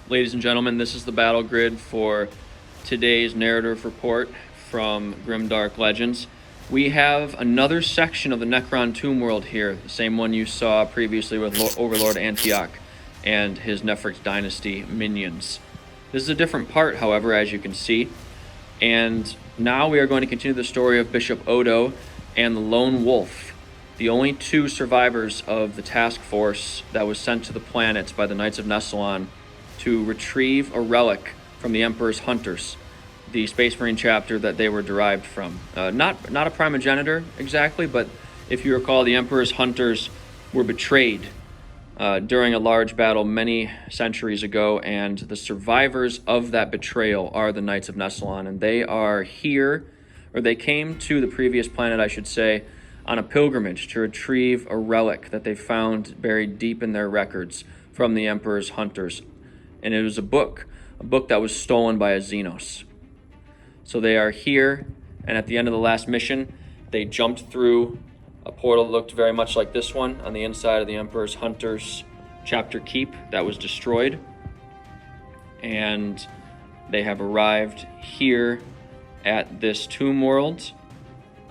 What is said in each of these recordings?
Ladies and gentlemen, this is the battle grid for today's narrative report from Grimdark Legends. We have another section of the Necron Tomb World here, the same one you saw previously with Overlord Antioch and his Nephrix Dynasty minions. This is a different part, however, as you can see. And now we are going to continue the story of Bishop Odo and the Lone Wolf, the only two survivors of the task force that was sent to the planet by the Knights of Nessalon to retrieve a relic from the Emperor's Hunters, the Space Marine chapter that they were derived from. Not a primogenitor exactly, but if you recall, the Emperor's Hunters were betrayed during a large battle many centuries ago, and the survivors of that betrayal are the Knights of Nessalon, and they are here, or they came to the previous planet, I should say, on a pilgrimage to retrieve a relic that they found buried deep in their records from the Emperor's Hunters. And it was a book that was stolen by a xenos. So they are here, and at the end of the last mission, they jumped through a portal that looked very much like this one on the inside of the Emperor's Hunters chapter keep that was destroyed. And they have arrived here at this tomb world.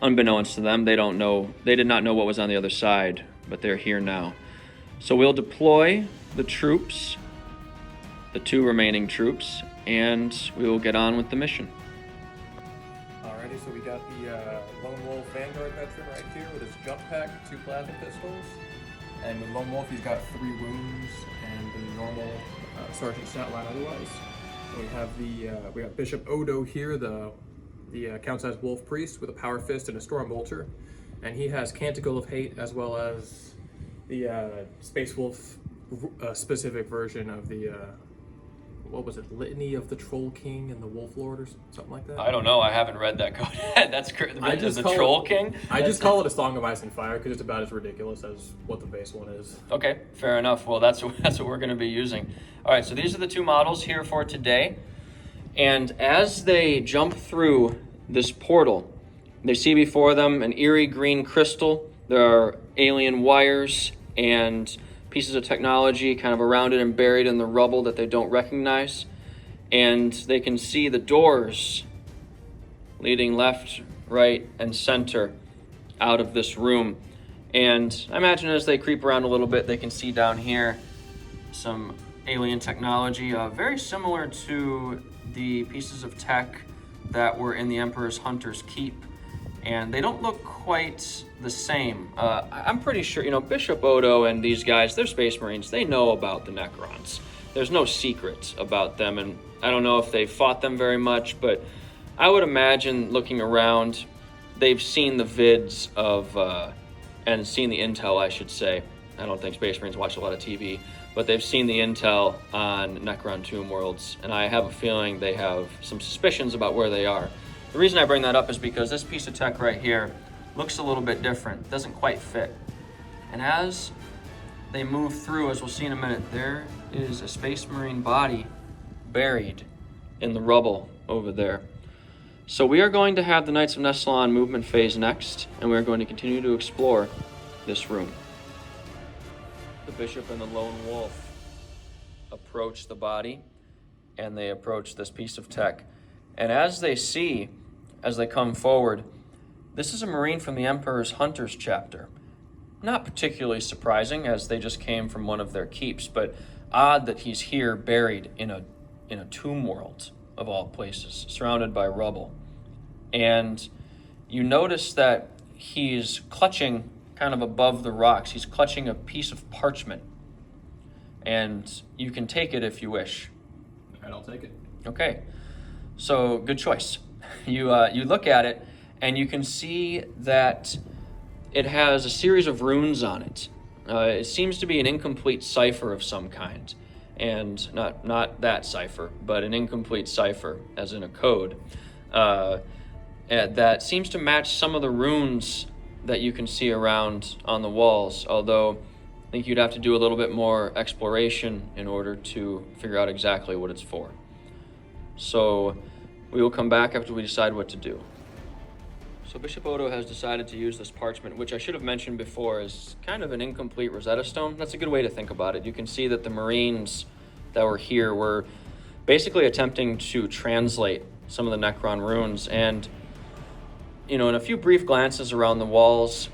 Unbeknownst to them, they did not know what was on the other side, but they're here now. So we'll deploy the troops, the two remaining troops, and we will get on with the mission. Alrighty, so we got the Lone Wolf Vanguard veteran right here with his jump pack, 2 plasma pistols, and with Lone Wolf he's got 3 wounds and the normal sergeant stat line otherwise. And we have we got Bishop Odo here, the counts as Wolf Priest with a Power Fist and a Storm Bolter, and he has Canticle of Hate as well as the Space Wolf specific version of the what was it, Litany of the Troll King and the Wolf Lord or something like that? I don't know. I haven't read that code yet. That's crazy. The Troll King? I just call it a Song of Ice and Fire because it's about as ridiculous as what the base one is. Okay, fair enough. Well, that's what we're going to be using. All right, so these are the 2 models here for today. And as they jump through this portal, they see before them an eerie green crystal. There are alien wires and pieces of technology kind of around it and buried in the rubble that they don't recognize. And they can see the doors leading left, right, and center out of this room. And I imagine as they creep around a little bit, they can see down here some alien technology, very similar to the pieces of tech that were in the Emperor's Hunters Keep. And they don't look quite the same. I'm pretty sure, Bishop Odo and these guys, they're Space Marines. They know about the Necrons. There's no secret about them, and I don't know if they fought them very much, but I would imagine looking around, they've seen the vids of, and seen the intel, I should say. I don't think Space Marines watch a lot of TV, but they've seen the intel on Necron Tomb Worlds, and I have a feeling they have some suspicions about where they are. The reason I bring that up is because this piece of tech right here looks a little bit different. It doesn't quite fit. And as they move through, as we'll see in a minute, there is a Space Marine body buried in the rubble over there. So we are going to have the Knights of Nessalon movement phase next, and we're going to continue to explore this room. The Bishop and the Lone Wolf approach the body, and they approach this piece of tech. And as they come forward, this is a Marine from the Emperor's Hunters chapter. Not particularly surprising, as they just came from one of their keeps, but odd that he's here buried in a tomb world, of all places, surrounded by rubble. And you notice that he's clutching kind of above the rocks. He's clutching a piece of parchment. And you can take it if you wish. I'll take it. Okay, so good choice. You look at it, and you can see that it has a series of runes on it. It seems to be an incomplete cipher of some kind, and not that cipher, but an incomplete cipher, as in a code, that seems to match some of the runes that you can see around on the walls, although I think you'd have to do a little bit more exploration in order to figure out exactly what it's for. So we will come back after we decide what to do. So Bishop Odo has decided to use this parchment, which I should have mentioned before is kind of an incomplete Rosetta Stone. That's a good way to think about it. You can see that the Marines that were here were basically attempting to translate some of the Necron runes. And, in a few brief glances around the walls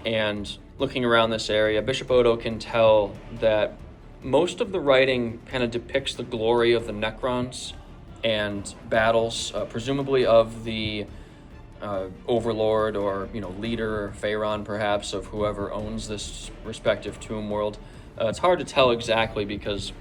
and looking around this area, Bishop Odo can tell that most of the writing kind of depicts the glory of the Necrons and battles, presumably of the overlord or leader, Pharaon perhaps, of whoever owns this respective tomb world. It's hard to tell exactly because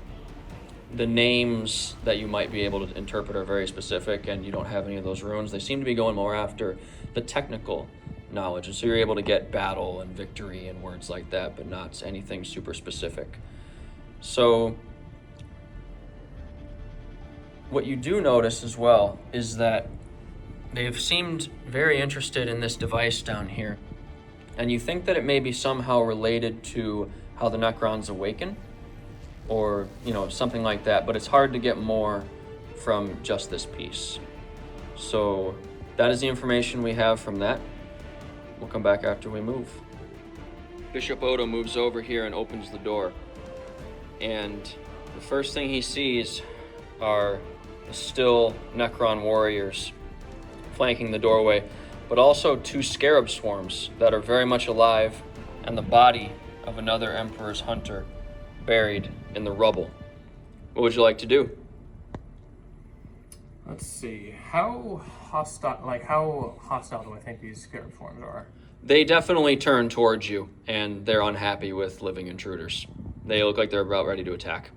the names that you might be able to interpret are very specific, and you don't have any of those runes. They seem to be going more after the technical knowledge, and so you're able to get battle and victory and words like that, but not anything super specific. So what you do notice as well is that they've seemed very interested in this device down here, and you think that it may be somehow related to how the Necrons awaken, or something like that, but it's hard to get more from just this piece. So that is the information we have from that. We'll come back after we move. Bishop Odo moves over here and opens the door, and the first thing he sees are the still Necron warriors flanking the doorway, but also 2 scarab swarms that are very much alive, and the body of another Emperor's hunter buried in the rubble. What would you like to do? Let's see. How hostile do I think these scarab swarms are? They definitely turn towards you, and they're unhappy with living intruders. They look like they're about ready to attack.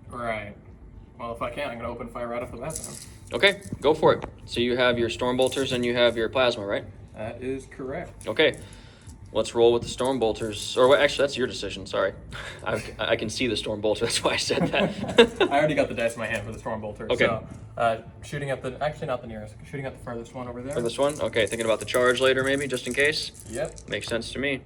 Right. Well, if I can, I'm going to open fire right off the bat then. Okay, go for it. So you have your storm bolters and you have your plasma, right? That is correct. Okay. Let's roll with the storm bolters. Or actually, that's your decision. Sorry, I can see the storm bolter. That's why I said that. I already got the dice in my hand for the storm bolter. Okay. So, shooting at actually not the nearest. Shooting at the farthest one over there. For this one, okay. Thinking about the charge later, maybe just in case. Yep. Makes sense to me.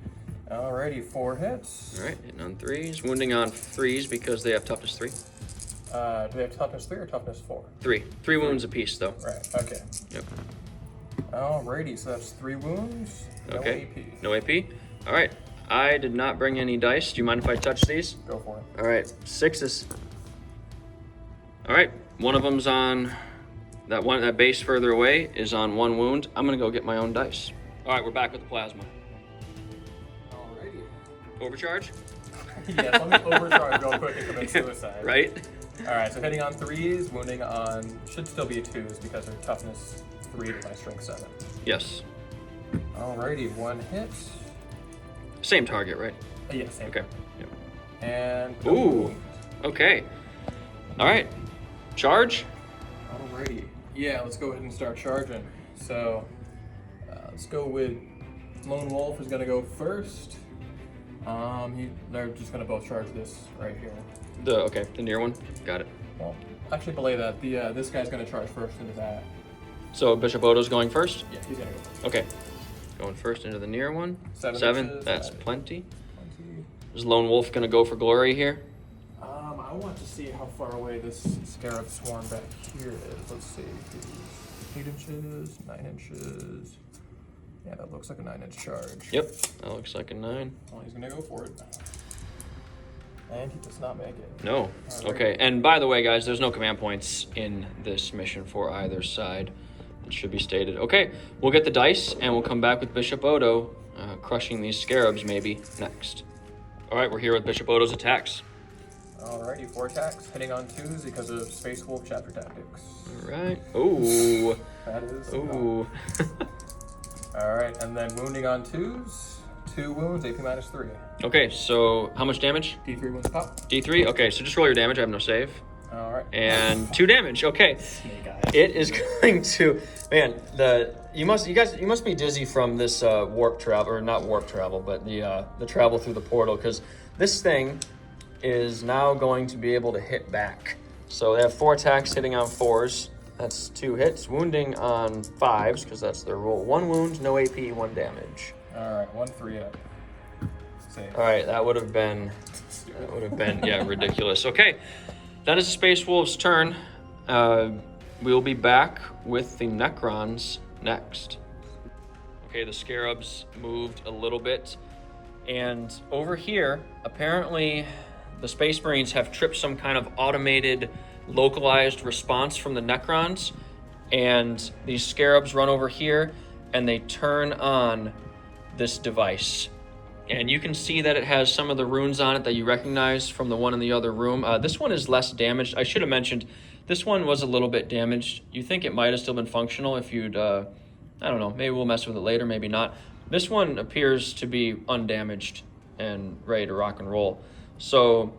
Alrighty, 4 hits. All right, hitting on 3s, wounding on 3s because they have toughness 3. Do they have toughness 3 or toughness 4? 3 wounds apiece, though. Right. Okay. Yep. Alrighty, so that's 3 wounds. No Okay. AP. No AP. All right. I did not bring any dice. Do you mind if I touch these? Go for it. All right, 6s. All right, one of them's on that base further away is on 1 wound. I'm gonna go get my own dice. All right, we're back with the plasma. Alrighty. Overcharge? Yes, let me overcharge real quick and commit suicide. Right? Alright, so hitting on 3s, wounding on, should still be 2s because they're toughness 3 to my strength 7. Yes. Alrighty, 1 hit. Same target, right? Yeah, same. Okay. Yep. And Ooh. Okay. All right. Charge. Alrighty. Yeah, let's go ahead and start charging. So, let's go with Lone Wolf is gonna go first. They're just gonna both charge this right here. The near one. Got it. Well, actually, belay that. This guy's gonna charge first into that. So Bishop Odo's going first. Yeah, he's gonna go first. Okay. Going first into the near one. 7 7. inches, That's right. plenty. 20. Is Lone Wolf gonna go for glory here? I want to see how far away this scarab swarm back here is. Let's see. 8 inches, 9 inches. Yeah, that looks like a 9-inch charge. Yep. That looks like a 9. Well, he's gonna go for it. And he does not make it. No. Alright. Okay. And by the way, guys, there's no command points in this mission for either side. It should be stated. Okay, we'll get the dice and we'll come back with Bishop Odo crushing these scarabs maybe next. All right, we're here with Bishop Odo's attacks. Alrighty, 4 attacks, hitting on 2s because of Space Wolf chapter tactics. All right. Ooh. That is. Ooh. Alright, and then wounding on 2s. 2 wounds, AP minus 3. Okay, so how much damage? D3 wounds pop. D3. Okay, so just roll your damage. I have no save. Alright. And 2 damage. Okay. Snake eyes. It is going to, man. You must be dizzy from this warp travel, or not warp travel, but the travel through the portal, because this thing is now going to be able to hit back. So they have 4 attacks hitting on 4s. That's 2 hits, wounding on 5s because that's their roll. 1 wound, no AP, 1 damage. Alright, 1 3 up. Save. All right, that would have been yeah, ridiculous. Okay, that is the Space Wolves' turn. We'll be back with the Necrons next. Okay, the Scarabs moved a little bit, and over here, apparently the Space Marines have tripped some kind of automated, localized response from the Necrons, and these scarabs run over here, and they turn on this device. And you can see that it has some of the runes on it that you recognize from the one in the other room. This one is less damaged. I should have mentioned, this one was a little bit damaged. You think it might have still been functional if you'd, I don't know, maybe we'll mess with it later, maybe not. This one appears to be undamaged and ready to rock and roll. So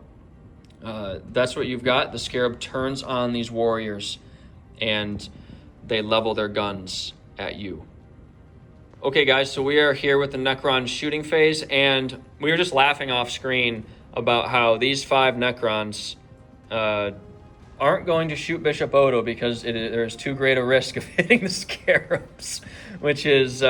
that's what you've got. The scarab turns on these warriors and they level their guns at you. Okay guys, so we are here with the Necron shooting phase, and we were just laughing off screen about how these 5 Necrons aren't going to shoot Bishop Odo because there's too great a risk of hitting the scarabs, which is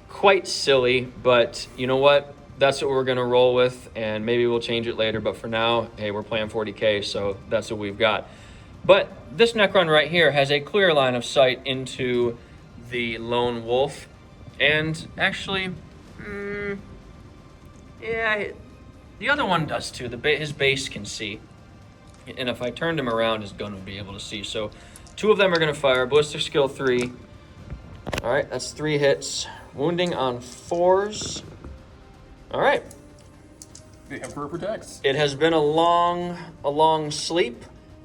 quite silly, but you know what? That's what we're gonna roll with, and maybe we'll change it later, but for now, hey, we're playing 40k, so that's what we've got. But this Necron right here has a clear line of sight into the lone wolf. And actually, yeah, the other one does too. His base can see. And if I turned him around, his gun would be able to see. So 2 of them are going to fire. Ballistic skill 3. All right, that's 3 hits. Wounding on 4s. All right. The Emperor protects. It has been a long sleep.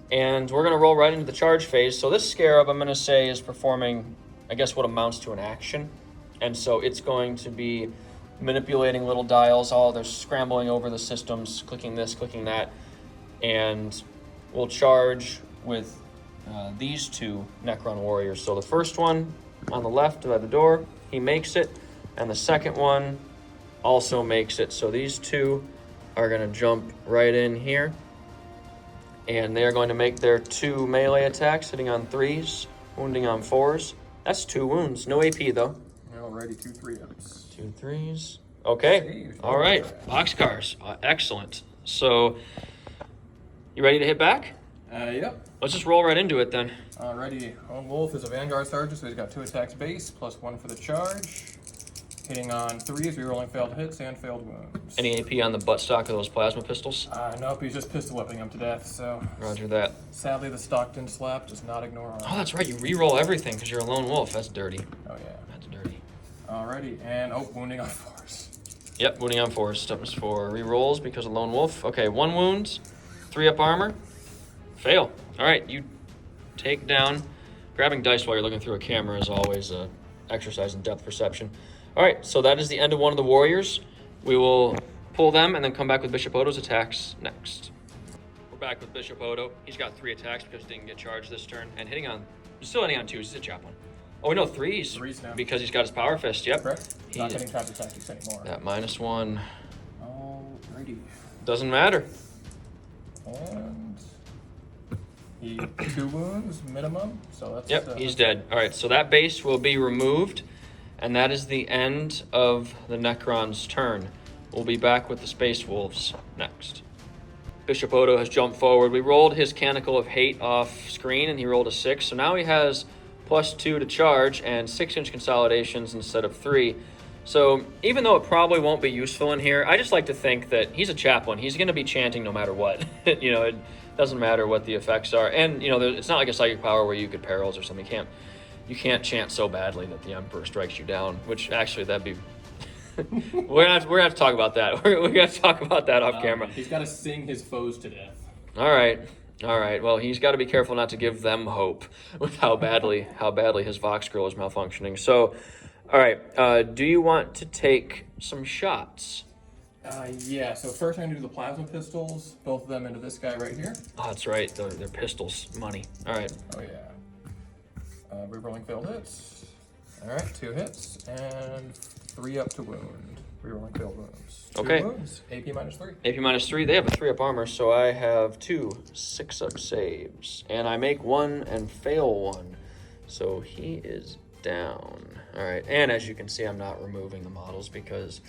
And we're going to roll right into the charge phase. So this scarab, I'm going to say, is performing, I guess, what amounts to an action. And so it's going to be manipulating little dials. They're scrambling over the systems, clicking this, clicking that. And we'll charge with these 2 Necron warriors. So the first one on the left by the door, he makes it. And the second one also makes it. So these 2 are going to jump right in here. And they're going to make their 2 melee attacks, hitting on 3s, wounding on 4s. That's 2 wounds. No AP, though. Alrighty, 2 3-ups. 2 3s. Okay. Save. All right. Boxcars. Excellent. So, you ready to hit back? Yep. Let's just roll right into it then. Alrighty. Lone Wolf is a Vanguard Sergeant, so he's got 2 attacks base, plus 1 for the charge. Hitting on 3s, rerolling failed hits and failed wounds. Any AP on the buttstock of those plasma pistols? Nope, he's just pistol whipping him to death, so... Roger that. Sadly, the Stockton slap does not ignore armor. Oh, that's right. You re-roll everything because you're a lone wolf. That's dirty. Oh, yeah. That's dirty. Alrighty, and wounding on 4s. Yep, wounding on 4s. Toughness 4. Re-rolls because of lone wolf. Okay, 1 wound, 3 up armor. Fail. All right, you take down. Grabbing dice while you're looking through a camera is always an exercise in depth perception. All right, so that is the end of one of the warriors. We will pull them and then come back with Bishop Odo's attacks next. We're back with Bishop Odo. He's got 3 attacks because he didn't get charged this turn, and still hitting on 2s. He's a chaplain. Oh no, 3s. 3s now. Because he's got his power fist. Yep. Correct. Not getting trapped tactics anymore. That -1 Alrighty. doesn't matter. And he 2 wounds minimum, so that's... Yep, he's dead. All right, so that base will be removed, and that is the end of the Necron's turn. We'll be back with the Space Wolves next. Bishop Odo has jumped forward. We rolled his Canticle of Hate off screen, and he rolled a 6, so now he has +2 to charge and 6-inch consolidations instead of 3. So even though it probably won't be useful in here, I just like to think that he's a chaplain. He's going to be chanting no matter what. It doesn't matter what the effects are. And, it's not like a psychic power where you could perils or something. You can't chant so badly that the Emperor strikes you down, which actually that'd be... we're gonna have to talk about that. We're going to talk about that off camera. He's got to sing his foes to death. All right. Well, he's got to be careful not to give them hope with how badly his Vox Grill is malfunctioning. So... All right, do you want to take some shots? Yeah, so first I'm going to do the plasma pistols, both of them into this guy right here. Oh, that's right, they're pistols, money. All right. Oh, yeah. Rerolling failed hits. All right, 2 hits, and 3 up to wound. Rerolling failed wounds. 2 okay. wounds, AP -3. AP -3, they have a 3 up armor, so I have 2 6-up saves. And I make 1 and fail 1, so he is down. All right, and as you can see, I'm not removing the models because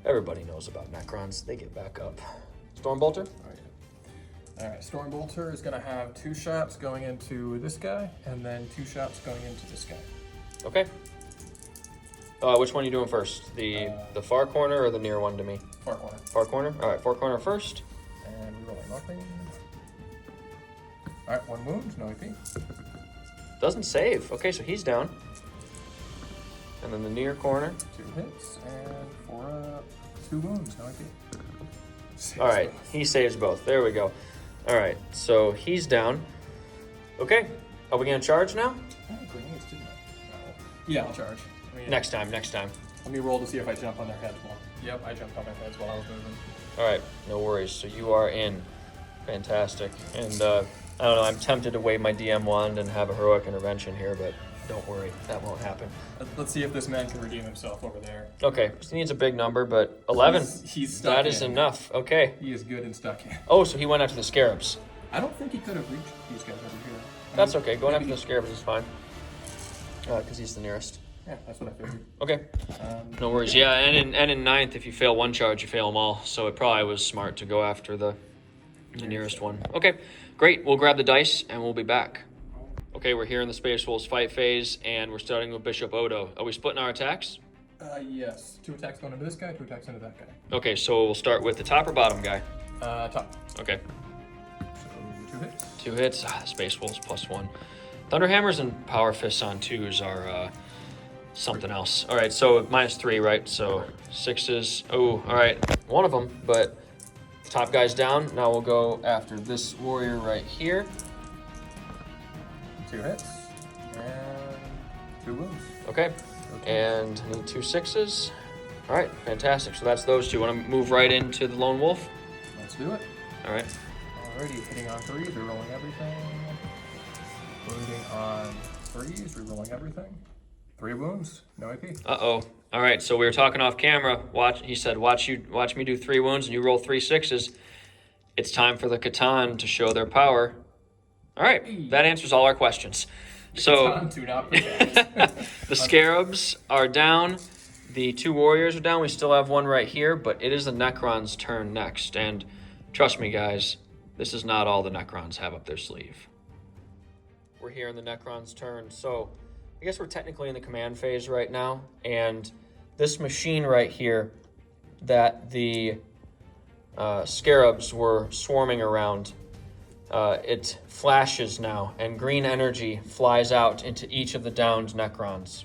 everybody knows about Necrons. They get back up. Stormbolter? Oh, yeah. All right, Stormbolter is going to have 2 shots going into this guy, and then 2 shots going into this guy. Okay. Which one are you doing first? The far corner or the near one to me? Far corner. Far corner? All right, far corner first. And Nothing. Alright, 1 wound, no AP. Doesn't save. Okay, so he's down. And then the near corner. 2 hits, and for 2 wounds, no AP. Saves All right, both. he saves both. There we go. All right, so he's down. Okay, are we gonna charge now? I had grenades, didn't I? No. Yeah, I'll charge. Next time. Let me roll to see if I jump on their heads while. Yep, I jumped on their heads while I was moving. All right, no worries. So you are in. Fantastic. And I don't know, I'm tempted to wave my DM wand and have a heroic intervention here, but don't worry, that won't happen. Let's see if this man can redeem himself over there. Okay, he needs a big number, but 11. He's stuck That is in. enough. Okay. He is good and stuck in. Oh, so he went after the scarabs. I don't think he could have reached these guys over here. That's okay. Going after maybe- the scarabs is fine. Because he's the nearest. Yeah, that's what I figured. Okay. No worries. Yeah, and in ninth, if you fail one charge, you fail them all. So it probably was smart to go after the nearest one. Okay, great. We'll grab the dice and we'll be back. Okay, we're here in the Space Wolves fight phase, and we're starting with Bishop Odo. Are we splitting our attacks? Yes. 2 attacks going into this guy, 2 attacks into that guy. Okay, so we'll start with the top or bottom guy. Top. Okay, So 2 hits. 2 hits. Space Wolves +1. Thunderhammers and Power Fists on 2s are something else. All right, so -3, right? So 6s. Oh, all right, one of them, but top guy's down. Now we'll go after this warrior right here. 2 hits. And 2 wounds. Okay, and I need 2 6s. All right, fantastic. So that's those two. Want to move right into the Lone Wolf? Let's do it. All right. Alrighty, hitting on 3s, rerolling everything. Wounding on 3s, rerolling everything. 3 wounds, no AP. Uh-oh. All right, so we were talking off camera. He said, watch me do 3 wounds and you roll 3 6s. It's time for the Catan to show their power. All right, that answers all our questions. So Do not protect. the Scarabs are down. The 2 warriors are down. We still have one right here, but it is the Necron's turn next. And trust me, guys, this is not all the Necrons have up their sleeve. We're here in the Necron's turn, so I guess we're technically in the command phase right now. And this machine right here that the Scarabs were swarming around, it flashes now, and green energy flies out into each of the downed Necrons.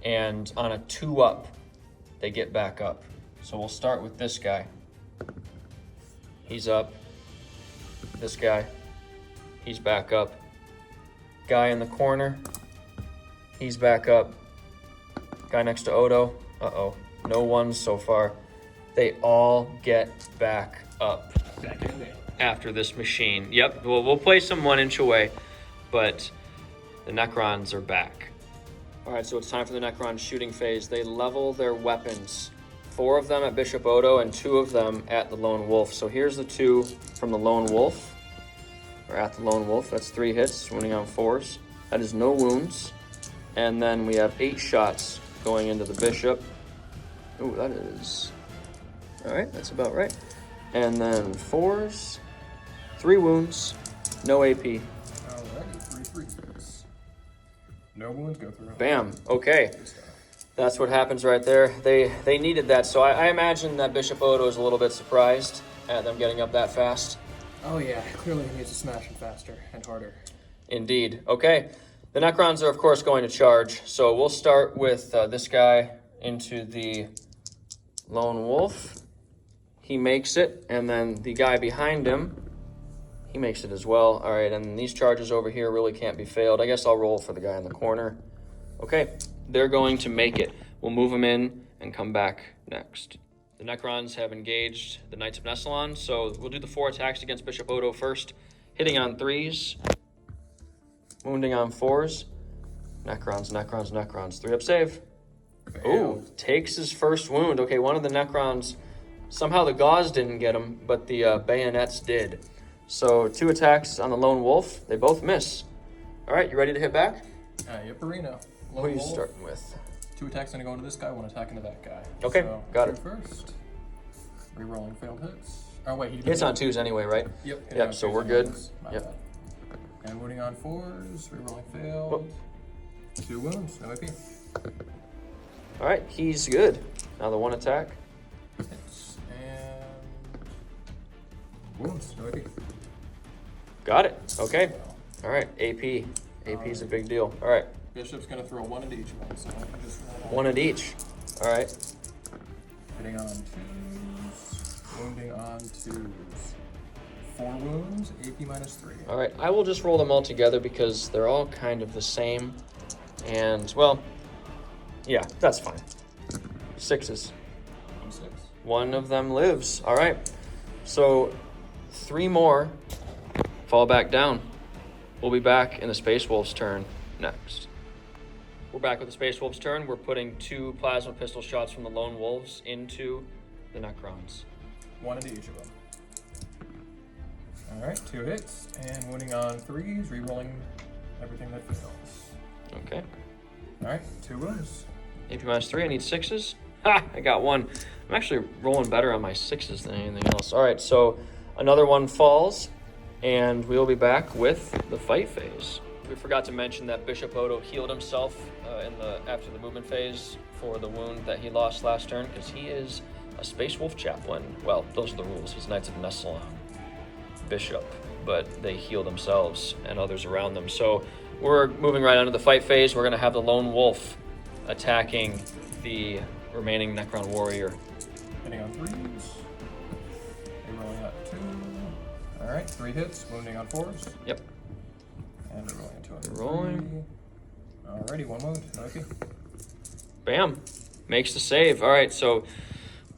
And on a 2-up, they get back up. So we'll start with this guy. He's up. This guy, he's back up. Guy in the corner, he's back up. Guy next to Odo, uh-oh, no ones so far. They all get back up Back in there. after this machine. Yep, we'll play some 1 inch away, but the Necrons are back. All right, so it's time for the Necron shooting phase. They level their weapons. 4 of them at Bishop Odo and 2 of them at the Lone Wolf. So here's the 2 from the Lone Wolf. Or at the Lone Wolf. That's 3 hits, winning on 4s. That is no wounds. And then we have 8 shots going into the Bishop. Ooh, that is... All right, that's about right. And then 4s, 3 wounds, no AP. Alrighty, 3 3s. No wounds go through. Bam. Okay. Good stuff. That's what happens right there. They needed that. So I imagine that Bishop Odo is a little bit surprised at them getting up that fast. Oh yeah, clearly he needs to smash him faster and harder. Indeed. Okay. The Necrons are, of course, going to charge. So we'll start with this guy into the Lone Wolf. He makes it. And then the guy behind him, he makes it as well. All right. And these charges over here really can't be failed. I guess I'll roll for the guy in the corner. Okay. They're going to make it. We'll move them in and come back next. The Necrons have engaged the Knights of Nessalon, so we'll do the 4 attacks against Bishop Odo first. Hitting on 3s, wounding on 4s. Necrons, 3-up save. Ooh, takes his first wound. Okay, one of the Necrons, somehow the gauze didn't get him, but the bayonets did. So 2 attacks on the Lone Wolf. They both miss. All right, you ready to hit back? Yep, Arena. Who are you starting with? 2 attacks gonna go into this guy, 1 attack into that guy. Okay, so, got 2 it. First. Rerolling failed hits. Oh wait, he Hits on 2s anyway, right? Yep. hitting Yep, on so 2s we're and good. 1s. My Yep. bad. And wounding on 4s, rerolling failed. 2 wounds, no AP. All right, he's good. Now the 1 attack. Hits. And Wounds, no AP. Got it. Okay. All right. AP. AP is a big deal. All right. Bishop's gonna throw 1 into each one, so I can just roll One at each. All right. hitting on 2s, wounding on 2s. 4 wounds, AP -3. All right. I will just roll them all together because they're all kind of the same. And, well, yeah, that's fine. 6s. 6. One of them lives. All right. So 3 more fall back down. We'll be back in the Space Wolf's turn next. We're back with the Space Wolf's turn. We're putting 2 plasma pistol shots from the Lone Wolves into the Necrons. 1 into each of them. Alright, 2 hits, and wounding on 3s, re-rolling everything that fails. Okay. Alright, 2 wounds. AP -3. I need 6s. Ha! I got 1. I'm actually rolling better on my 6s than anything else. All right, so another one falls, and we'll be back with the fight phase. We forgot to mention that Bishop Odo healed himself after the movement phase for the wound that he lost last turn, because he is a Space Wolf chaplain. Well, those are the rules. He's Knights of Nessalon Bishop, but they heal themselves and others around them. So we're moving right on to the fight phase. We're going to have the Lone Wolf attacking the remaining Necron warrior. Hitting on 3s. Re-rolling at 2. Alright, 3 hits, wounding on 4s. Yep. And re-rolling at 2 on Rolling. 3. Alrighty, 1 wound, no AP. Bam. Makes the save. All right, so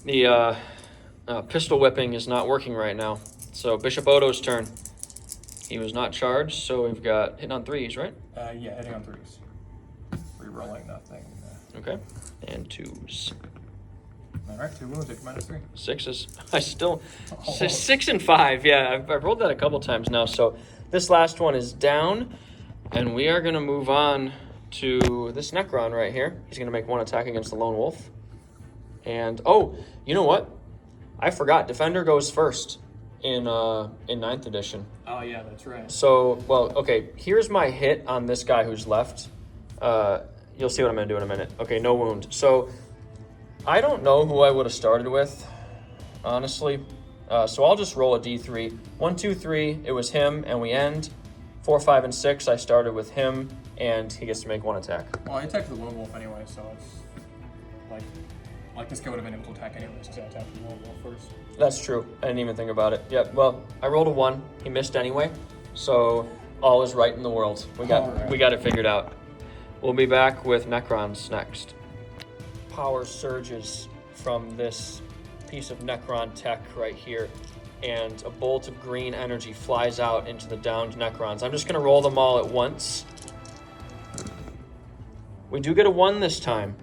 the pistol whipping is not working right now. So Bishop Odo's turn. He was not charged, so we've got hitting on 3s, right? Yeah, hitting on 3s. Re-rolling nothing. Okay. And 2s. Alright, 2 wounds, AP -3. 6s. I still... 6 and 5. Yeah, I've rolled that a couple times now. So this last one is down, and we are going to move on to this Necron right here. He's going to make 1 attack against the Lone Wolf. And, oh, you know what? I forgot. Defender goes first in 9th edition. Oh, yeah, that's right. So, well, okay, here's my hit on this guy who's left. You'll see what I'm going to do in a minute. Okay, no wound. So, I don't know who I would have started with, honestly. So I'll just roll a d3. 1, 2, 3, it was him, and we end. 4, 5, and 6, I started with him, and he gets to make 1 attack. Well, I attacked the Lone Wolf anyway, so it's like this guy would have been able to attack anyways because I attacked the Lone Wolf first. That's true. I didn't even think about it. Yep, well, I rolled a 1. He missed anyway, so all is right in the world. We got it figured out. We'll be back with Necrons next. Power surges from this piece of Necron tech right here, and a bolt of green energy flies out into the downed Necrons. I'm just going to roll them all at once. We do get a 1 this time.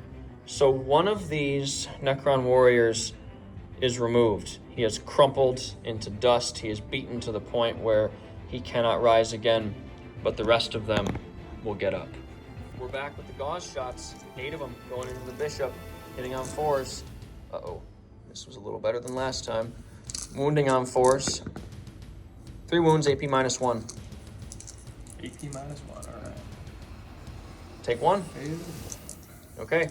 So one of these Necron warriors is removed. He has crumpled into dust. He is beaten to the point where he cannot rise again, but the rest of them will get up. We're back with the gauze shots. 8 of them going into the Bishop, hitting on 4s. Uh-oh, this was a little better than last time. Wounding on 4s. 3 wounds, AP -1. AP -1, all right. Take 1. Okay.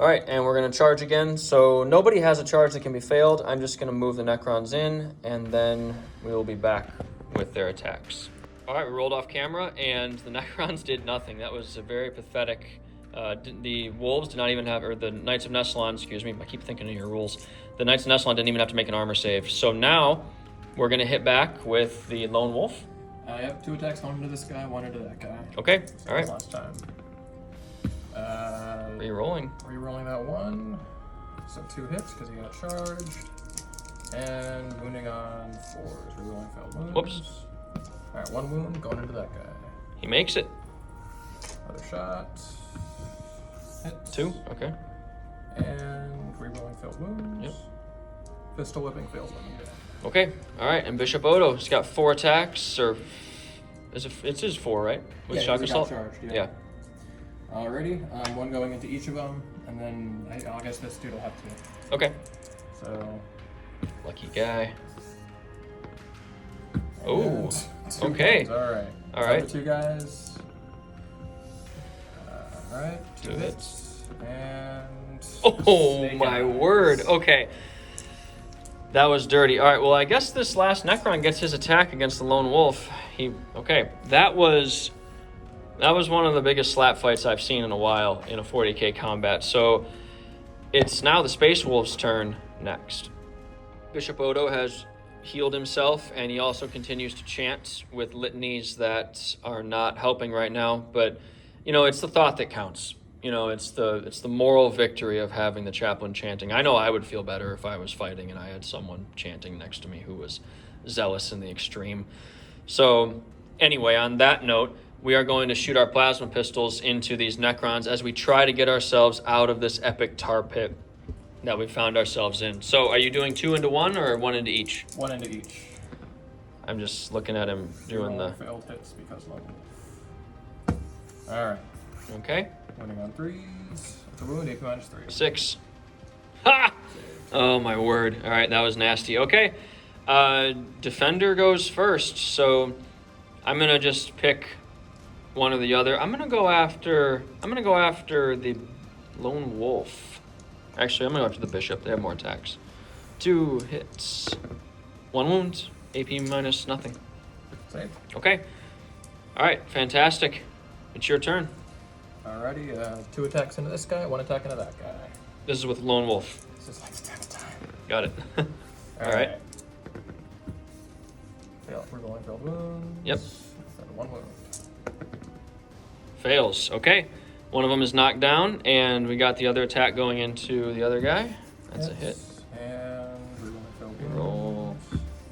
All right, and we're going to charge again. So nobody has a charge that can be failed. I'm just going to move the Necrons in, and then we will be back with their attacks. All right, we rolled off camera, and the Necrons did nothing. That was a very pathetic. The Wolves did not even have, or the Knights of Nessalon, excuse me, I keep thinking of your rules. The Knights of Nessalon didn't even have to make an armor save. So now we're going to hit back with the Lone Wolf. I have 2 attacks, 1 into this guy, 1 into that guy. Okay, all right. Last time. Re-rolling. Re-rolling that 1. So 2 hits because he got charged. And wounding on 4s. Re-rolling failed wounds. Whoops. Alright, 1 wound going into that guy. He makes it. Another shot. Hit. 2, okay. And re-rolling failed wounds. Yep. Pistol whipping fails wound. Okay, all right, and Bishop Odo, he's got 4 attacks, or it's his 4, right? With yeah, shock he assault. got charged, Yeah. Alrighty, 1 going into each of them, and then I guess this dude will have 2. Okay. So. Lucky guy. Oh. 2 Okay. Wounds. All right. All right. The 2 guys. All right. 2 hits. And. Oh Snake my eyes. word. Okay. That was dirty. All right, well, I guess this last Necron gets his attack against the Lone Wolf. Okay, that was one of the biggest slap fights I've seen in a while in a 40k combat. So it's now the Space Wolf's turn next. Bishop Odo has healed himself, and he also continues to chant with litanies that are not helping right now. But, you know, it's the thought that counts. You know, it's the moral victory of having the chaplain chanting. I know I would feel better if I was fighting and I had someone chanting next to me who was zealous in the extreme. So anyway, on that note, we are going to shoot our plasma pistols into these Necrons as we try to get ourselves out of this epic tar pit that we found ourselves in. So are you doing 2 into 1 or 1 into each? 1 into each. I'm just looking at him doing the... failed hits because Lone Wolf. Alright. Okay. Winning on 3s. The wound, AP minus 3. 6. Ha! Oh my word. All right, that was nasty. Okay. Defender goes first, so I'm gonna just pick one or the other. I'm gonna go after the Lone Wolf. Actually, I'm gonna go after the Bishop. They have more attacks. 2 hits. 1 wound. AP minus nothing. Save. Okay. All right, fantastic. It's your turn. Alrighty, 2 attacks into this guy, 1 attack into that guy. This is with Lone Wolf. This is like 10 time. Got it. All right. We're going failed wounds. Yep. And 1 wound. Fails. Okay. One of them is knocked down, and we got the other attack going into the other guy. That's a hit. And we're going failed wounds. Roll.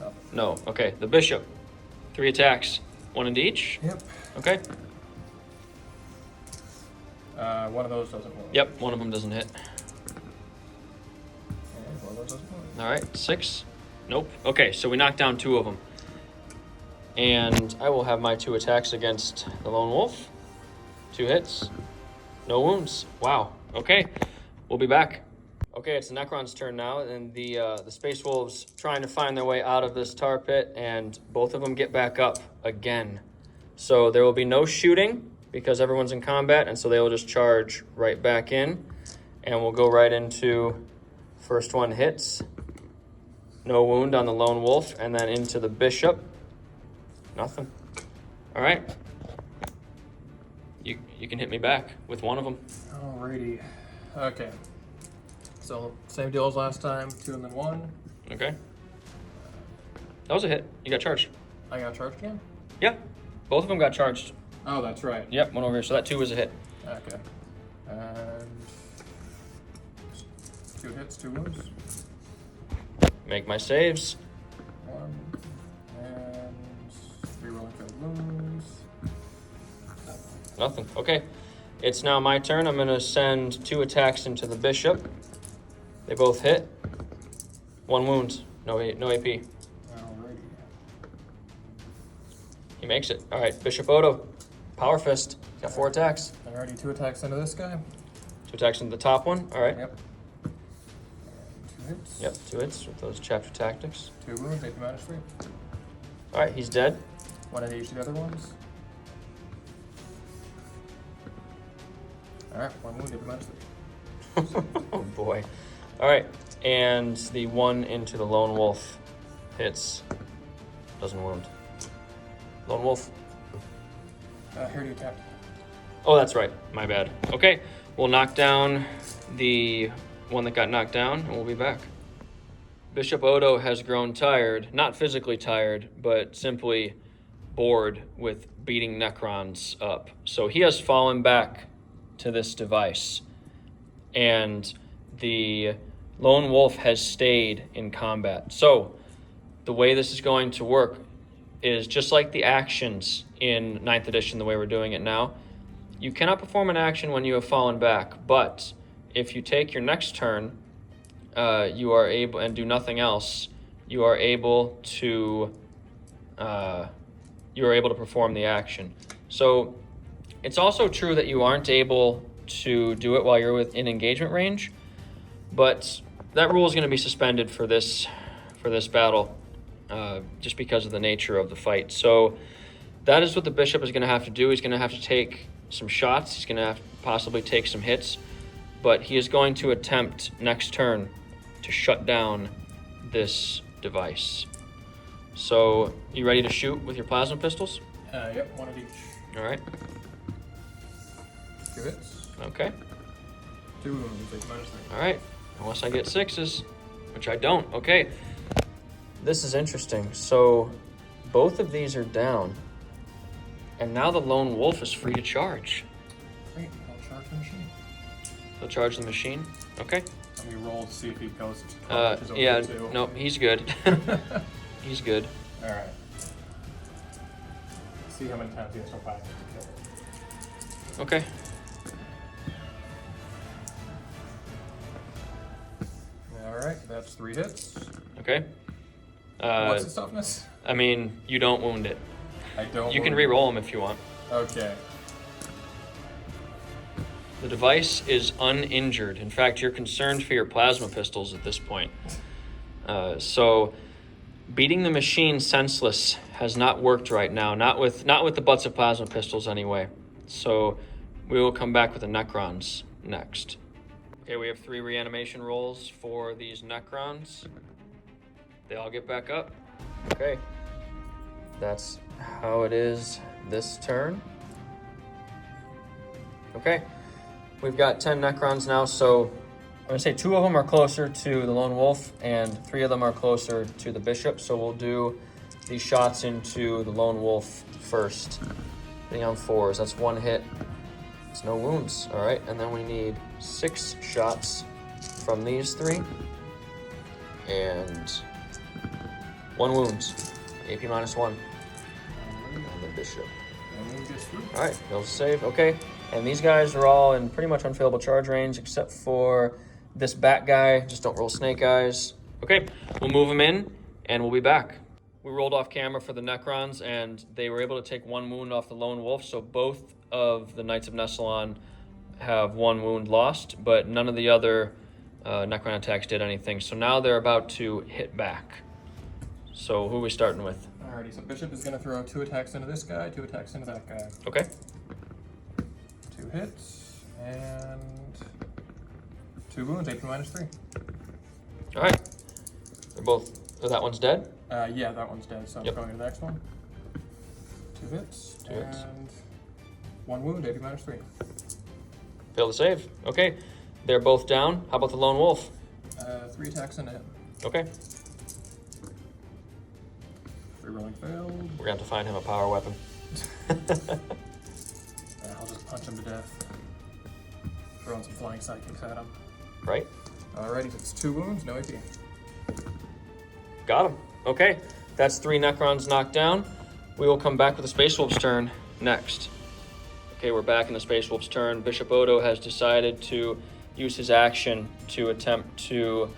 Nothing. No. Okay. The Bishop. 3 attacks. 1 into each. Yep. Okay. One of those doesn't wound. Yep. One of them doesn't hit. And one of those doesn't wound. All right. 6. Nope. Okay. So we knocked down 2 of them. And I will have my 2 attacks against the Lone Wolf. 2 hits. No wounds. Wow. Okay. We'll be back. Okay, it's the Necron's turn now, and the Space Wolves trying to find their way out of this tar pit, and both of them get back up again. So there will be no shooting because everyone's in combat, and so they will just charge right back in, and we'll go right into first one hits. No wound on the Lone Wolf, and then into the Bishop. Nothing. All right. You can hit me back with one of them. Alrighty. Okay. So, same deal as last time, 2 and then 1. Okay. That was a hit. You got charged. I got charged again? Yeah. Both of them got charged. Oh, that's right. Yep, one over here. So that 2 was a hit. Okay. And 2 hits, 2 wounds. Make my saves. 1. And 3 rolling failed wounds. Nothing. Okay. It's now my turn. I'm going to send 2 attacks into the Bishop. They both hit. 1 wound. No AP. Alrighty. He makes it. All right. Bishop Odo. Power Fist. Got 4 attacks. Alrighty, 2 attacks into this guy. 2 attacks into the top one. All right. Yep. And 2 hits. Yep. 2 hits with those chapter tactics. 2 wounds, AP minus 3. All right. He's dead. 1 at each of the other ones. Alright, 1 wound, AP minus 3. Oh boy. All right. And the 1 into the Lone Wolf hits. Doesn't wound. Lone Wolf. Here to attack. Oh, that's right. My bad. Okay. We'll knock down the one that got knocked down, and we'll be back. Bishop Odo has grown tired. Not physically tired, but simply bored with beating Necrons up. So he has fallen back to this device. And the Lone Wolf has stayed in combat. So the way this is going to work is just like the actions in 9th edition, the way we're doing it now. You cannot perform an action when you have fallen back, but if you take your next turn, you are able, and do nothing else, you are able to perform the action. So it's also true that you aren't able to do it while you're within engagement range, but that rule is going to be suspended for this battle, just because of the nature of the fight. So that is what the Bishop is going to have to do. He's going to have to take some shots. He's going to have to possibly take some hits, but he is going to attempt next turn to shut down this device. So, you ready to shoot with your plasma pistols? Yep, one of each. All right. 2 hits. Okay. 2 wounds, take -3. All right. Unless I get 6s, which I don't. Okay. This is interesting. So, both of these are down. And now the lone wolf is free to charge. Great, I'll charge the machine. He'll charge the machine. Okay. Let me roll to see if he goes to charge his Yeah, over 2. no, he's good. He's good. Alright. See how many times he has to fire to kill. Okay. Alright, that's 3 hits. Okay. What's his toughness? I mean, you don't wound it. I don't. You can re-roll them if you want. Okay. The device is uninjured. In fact, you're concerned for your plasma pistols at this point. So, beating the machine senseless has not worked right now. Not with the butts of plasma pistols anyway. So, we will come back with the Necrons next. Okay, we have 3 reanimation rolls for these Necrons. They all get back up. Okay. That's how it is this turn. Okay. We've got 10 Necrons now, so I'm going to say 2 of them are closer to the Lone Wolf and 3 of them are closer to the Bishop. So we'll do these shots into the Lone Wolf first. Hitting on 4s. That's 1 hit. It's no wounds. All right. And then we need 6 shots from these 3. And 1 wound. AP -1 on the Bishop. All right. They'll save. Okay. And these guys are all in pretty much unfailable charge range, except for this bat guy. Just don't roll snake eyes. Okay, we'll move them in, and we'll be back. We rolled off camera for the Necrons, and they were able to take 1 wound off the Lone Wolf, so both of the Knights of Nessalon have 1 wound lost, but none of the other Necron attacks did anything. So now they're about to hit back. So who are we starting with? Alrighty, so Bishop is going to throw 2 attacks into this guy, 2 attacks into that guy. Okay. 2 hits, and 2 wounds, AP -3. All right. They're both, oh, that one's dead? Yeah, that one's dead, so I'm going to the next one. 2 hits, 2 hits. and 1 wound, AP -3. Fail to save. Okay. They're both down. How about the Lone Wolf? 3 attacks into him. Okay. Rerolling failed. We're going to have to find him a power weapon. I'll just punch him to death. Throwing some flying sidekicks at him. Right? Alrighty, so it's 2 wounds, no AP. Got him. Okay. That's 3 Necrons knocked down. We will come back with the Space Wolf's turn next. Okay, we're back in the Space Wolf's turn. Bishop Odo has decided to use his action to attempt to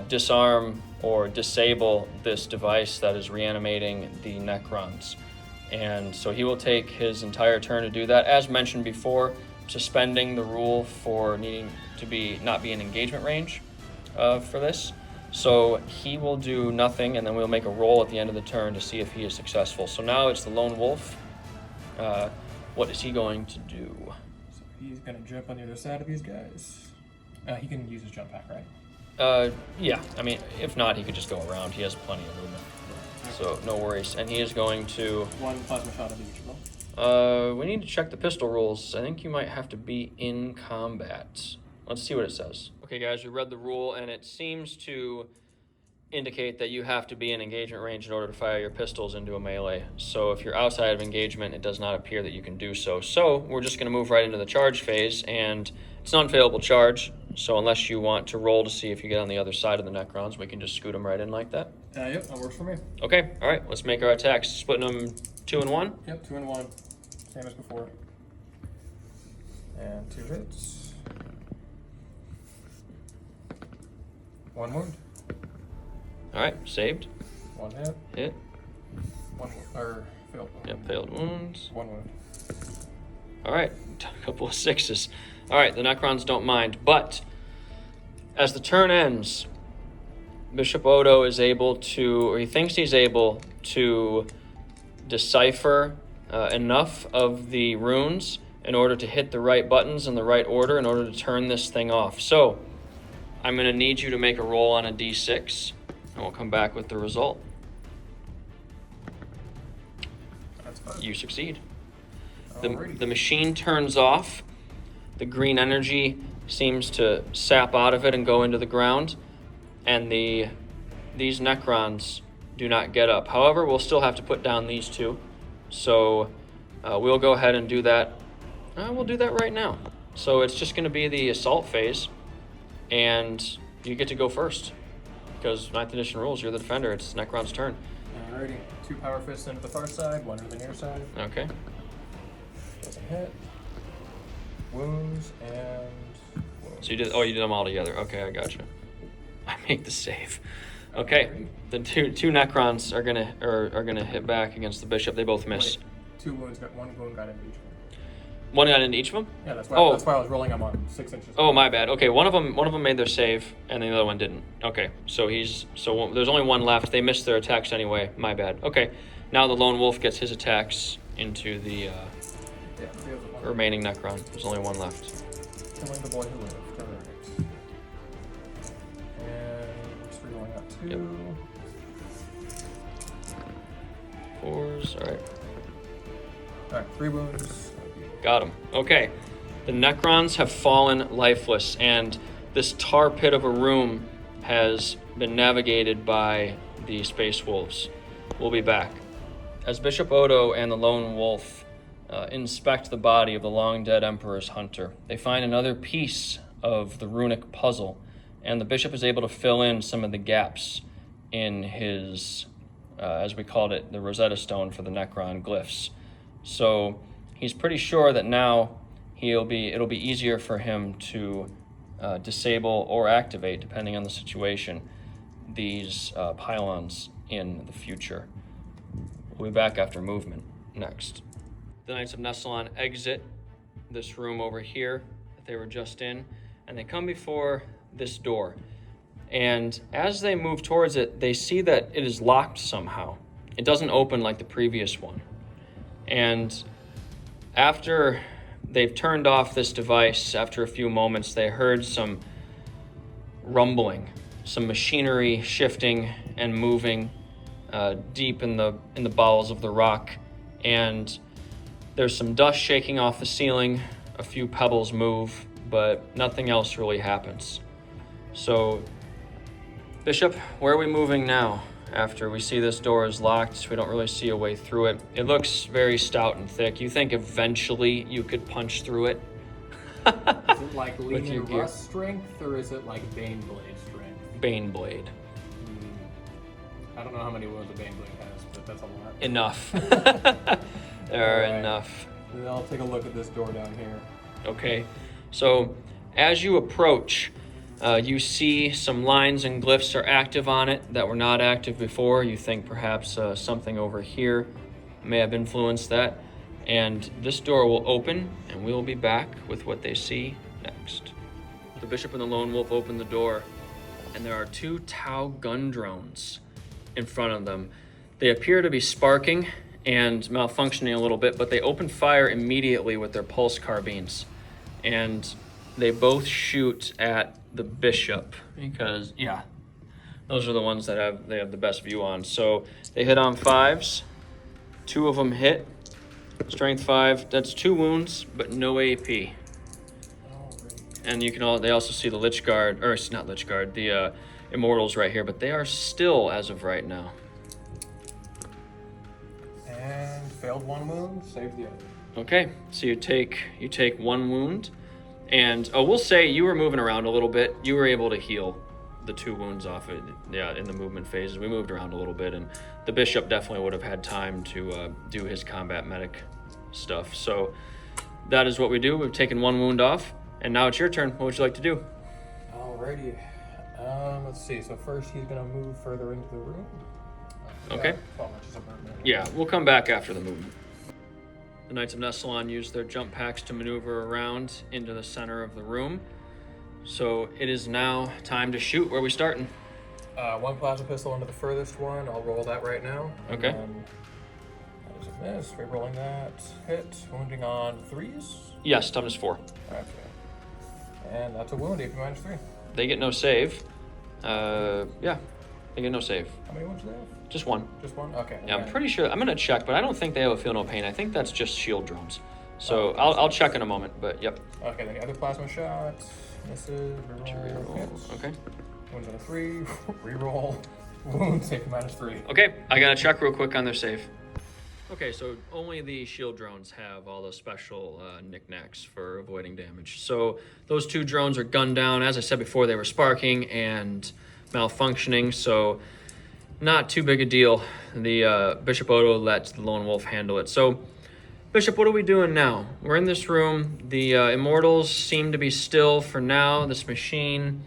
disarm or disable this device that is reanimating the Necrons. And so he will take his entire turn to do that. As mentioned before, suspending the rule for needing to not be in engagement range for this. So he will do nothing, and then we'll make a roll at the end of the turn to see if he is successful. So now it's the Lone Wolf. What is he going to do? So he's going to jump on the other side of these guys. He can use his jump pack, right? Yeah. I mean, if not, he could just go around. He has plenty of movement. So no worries. And he is going to... 1 plasma shot of each roll. We need to check the pistol rules. I think you might have to be in combat. Let's see what it says. Okay, guys, we read the rule, and it seems to indicate that you have to be in engagement range in order to fire your pistols into a melee. So if you're outside of engagement, it does not appear that you can do so. So we're just going to move right into the charge phase, and it's an unfailable charge. So unless you want to roll to see if you get on the other side of the Necrons, we can just scoot them right in like that. Yep, that works for me. Okay, all right, let's make our attacks. Splitting them 2 and 1? Yep, 2 and 1. Same as before. And 2 hits. 1 wound. All right, saved. 1 hit. Hit. 1 or failed wound. Yep, failed wounds. 1 wound. All right, a couple of 6s. All right, the Necrons don't mind, but as the turn ends, Bishop Odo is able to, or he thinks he's able to decipher enough of the runes in order to hit the right buttons in the right order in order to turn this thing off. So I'm going to need you to make a roll on a d6. and we'll come back with the result. That's fine. You succeed. Alrighty. The machine turns off. The green energy seems to sap out of it and go into the ground. And these Necrons do not get up. However, we'll still have to put down these two. So we'll go ahead and do that. We'll do that right now. So it's just going to be the assault phase. And you get to go first. Because 9th edition rules, you're the defender. It's Necron's turn. Alrighty. 2 power fists into the far side, 1 to the near side. Okay. Doesn't hit. Wounds and wounds. So you did them all together. Okay, I gotcha. I make the save. Okay. The two Necrons are gonna hit back against the bishop. They both miss. Wait, 2 wounds, 1 wound got into each one. One got into each of them? Yeah, that's why I was rolling them on 6 inches. Oh, my bad. Okay, one of them made their save, and the other one didn't. Okay, so there's only one left. They missed their attacks anyway. My bad. Okay, now the lone wolf gets his attacks into the remaining Necron. There's only one left. Killing the boy who lived. Correct. And just rerolling out 2. Yep. 4s. All right. All right, 3 wounds. Got him. Okay. The Necrons have fallen lifeless, and this tar pit of a room has been navigated by the Space Wolves. We'll be back. As Bishop Odo and the Lone Wolf inspect the body of the long-dead Emperor's hunter, they find another piece of the runic puzzle, and the Bishop is able to fill in some of the gaps in his, as we called it, the Rosetta Stone for the Necron glyphs. So he's pretty sure that now it'll be easier for him to disable or activate, depending on the situation, these pylons in the future. We'll be back after movement next. The Knights of Nessalon exit this room over here that they were just in, and they come before this door. And as they move towards it, they see that it is locked somehow. It doesn't open like the previous one. And after they've turned off this device, after a few moments, they heard some rumbling, some machinery shifting and moving deep in the bowels of the rock. And there's some dust shaking off the ceiling, a few pebbles move, but nothing else really happens. So, Bishop, where are we moving now? After we see this door is locked, we don't really see a way through it. It looks very stout and thick. You think eventually you could punch through it? Is it like Lean Rust strength, or is it like Baneblade strength? Baneblade. I don't know how many wounds a Baneblade has, but that's a lot. Enough. There are enough. Then I'll take a look at this door down here. Okay, so as you approach, you see some lines and glyphs are active on it that were not active before. You think perhaps something over here may have influenced that. And this door will open, and we'll be back with what they see next. The Bishop and the Lone Wolf open the door, and there are 2 Tau gun drones in front of them. They appear to be sparking and malfunctioning a little bit, but they open fire immediately with their pulse carbines. And they both shoot at the Bishop because, yeah, those are the ones that they have the best view on. So they hit on 5s. 2 of them hit. Strength 5. That's 2 wounds, but no AP. And they also see the Lich Guard, or not Lich Guard, the Immortals right here, but they are still as of right now. And failed 1 wound, saved the other. Okay, so you take 1 wound. And we'll say you were moving around a little bit. You were able to heal the 2 wounds off it, in the movement phases. We moved around a little bit, and the Bishop definitely would have had time to do his combat medic stuff. So that is what we do. We've taken 1 wound off, and now it's your turn. What would you like to do? Alrighty. Let's see. So first he's gonna move further into the room. Okay. Yeah, we'll come back after the movement. The Knights of Nessalon use their jump packs to maneuver around into the center of the room. So it is now time to shoot. Where are we starting? 1 plasma pistol into the furthest one. I'll roll that right now. Okay. That is a miss. Rerolling that. Hit. Wounding on 3s. Yes, toughness 4. Okay. And that's a wound. AP -3. They get no save. Yeah. They get no save. How many wounds do they have? Just one. Just one? Okay. Yeah, I'm pretty sure. I'm gonna check, but I don't think they have a feel no pain. I think that's just shield drones. So I'll check in a moment. But yep. Okay, then the other plasma shot. Misses. Reroll. Hits. Okay. Wounds on a 3. Reroll. Wounds take -3. Okay, I gotta check real quick on their save. Okay, so only the shield drones have all the special knickknacks for avoiding damage. So those 2 drones are gunned down. As I said before, they were sparking and malfunctioning, so not too big a deal. The Bishop Odo lets the Lone Wolf handle it. So, Bishop, what are we doing now? We're in this room. The Immortals seem to be still for now. This machine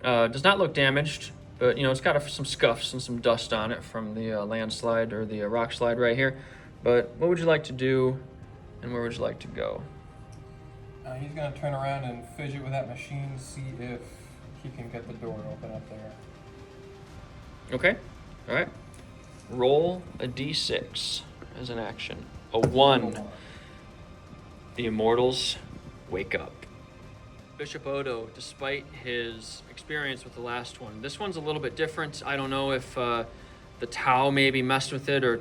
does not look damaged, but you know it's got some scuffs and some dust on it from the landslide or the rock slide right here. But what would you like to do, and where would you like to go? He's gonna turn around and fidget with that machine, see if he can get the door to open up there. Okay, all right. Roll a d6 as an action. A 1. The Immortals wake up. Bishop Odo, despite his experience with the last one, this one's a little bit different. I don't know if the Tau maybe messed with it or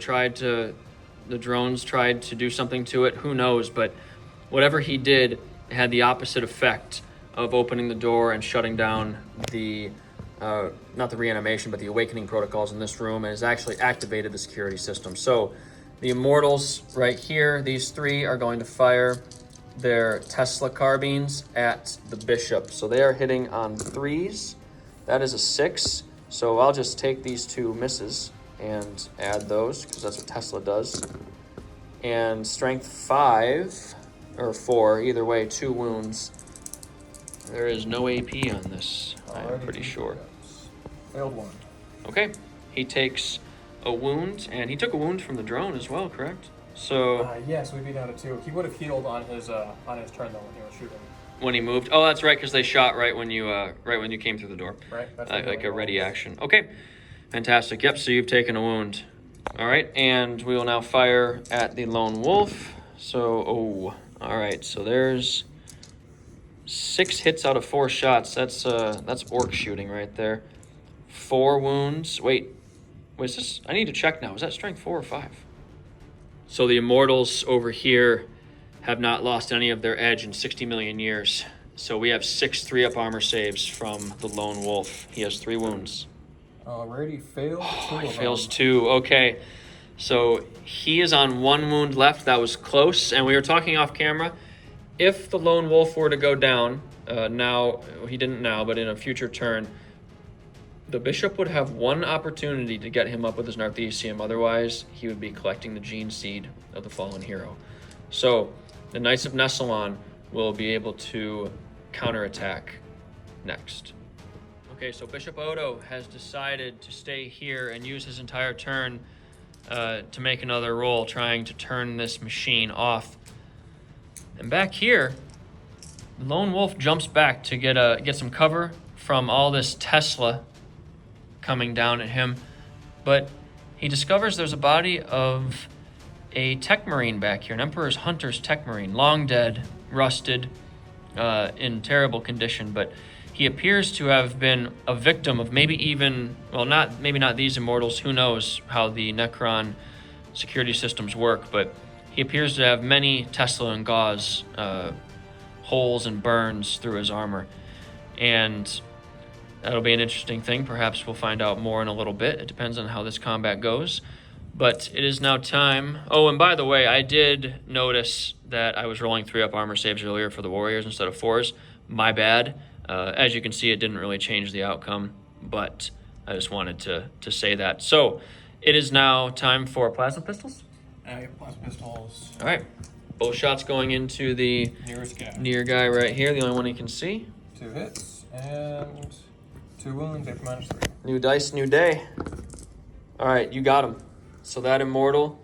the drones tried to do something to it. Who knows? But whatever he did had the opposite effect of opening the door and shutting down the, not the reanimation, but the awakening protocols in this room, and has actually activated the security system. So the Immortals right here, these 3 are going to fire their Tesla carbines at the Bishop. So they are hitting on 3s. That is a 6. So I'll just take these 2 misses and add those, because that's what Tesla does. And strength 5, or 4, either way, 2 wounds. There is no AP on this, I'm pretty sure. Failed 1. Okay, he takes a wound, and he took a wound from the drone as well, correct? So yes, we'd be down to 2. He would have healed on his turn though when he was shooting. when he moved, oh, that's right, because they shot right when you came through the door. Right. That's Like a ready action. Okay, fantastic. Yep. So you've taken a wound. All right, and we will now fire at the Lone Wolf. So all right. So there's 6 hits out of 4 shots. That's orc shooting right there. 4 wounds. Wait, is this? I need to check now. Is that strength 4 or 5? So the Immortals over here have not lost any of their edge in 60 million years. So we have 6 3-up armor saves from the Lone Wolf. He has 3 wounds. Already failed 2 He of fails them. 2. Okay. So he is on 1 wound left. That was close. And we were talking off camera. If the Lone Wolf were to go down, now, he didn't now, but in a future turn, the Bishop would have 1 opportunity to get him up with his Narthesium. Otherwise, he would be collecting the gene seed of the fallen hero. So the Knights of Nessalon will be able to counterattack next. Okay, so Bishop Odo has decided to stay here and use his entire turn to make another roll, trying to turn this machine off. And back here, the Lone Wolf jumps back to get some cover from all this Tesla coming down at him, but he discovers there's a body of a Tech Marine back here, an Emperor's Hunter's Tech Marine, long dead, rusted, in terrible condition, but he appears to have been a victim of maybe not these Immortals, who knows how the Necron security systems work, but he appears to have many Tesla and gauze holes and burns through his armor, and that'll be an interesting thing. Perhaps we'll find out more in a little bit. It depends on how this combat goes. But it is now time. Oh, and by the way, I did notice that I was rolling 3-up armor saves earlier for the Warriors instead of 4s. My bad. As you can see, it didn't really change the outcome, but I just wanted to say that. So it is now time for plasma pistols. Plasma pistols. All right. Both shots going into the Nearest guy. near guy right here, the only one he can see. 2 hits and 2 wounds. Take -3. New dice, new day. All right, you got him. So that Immortal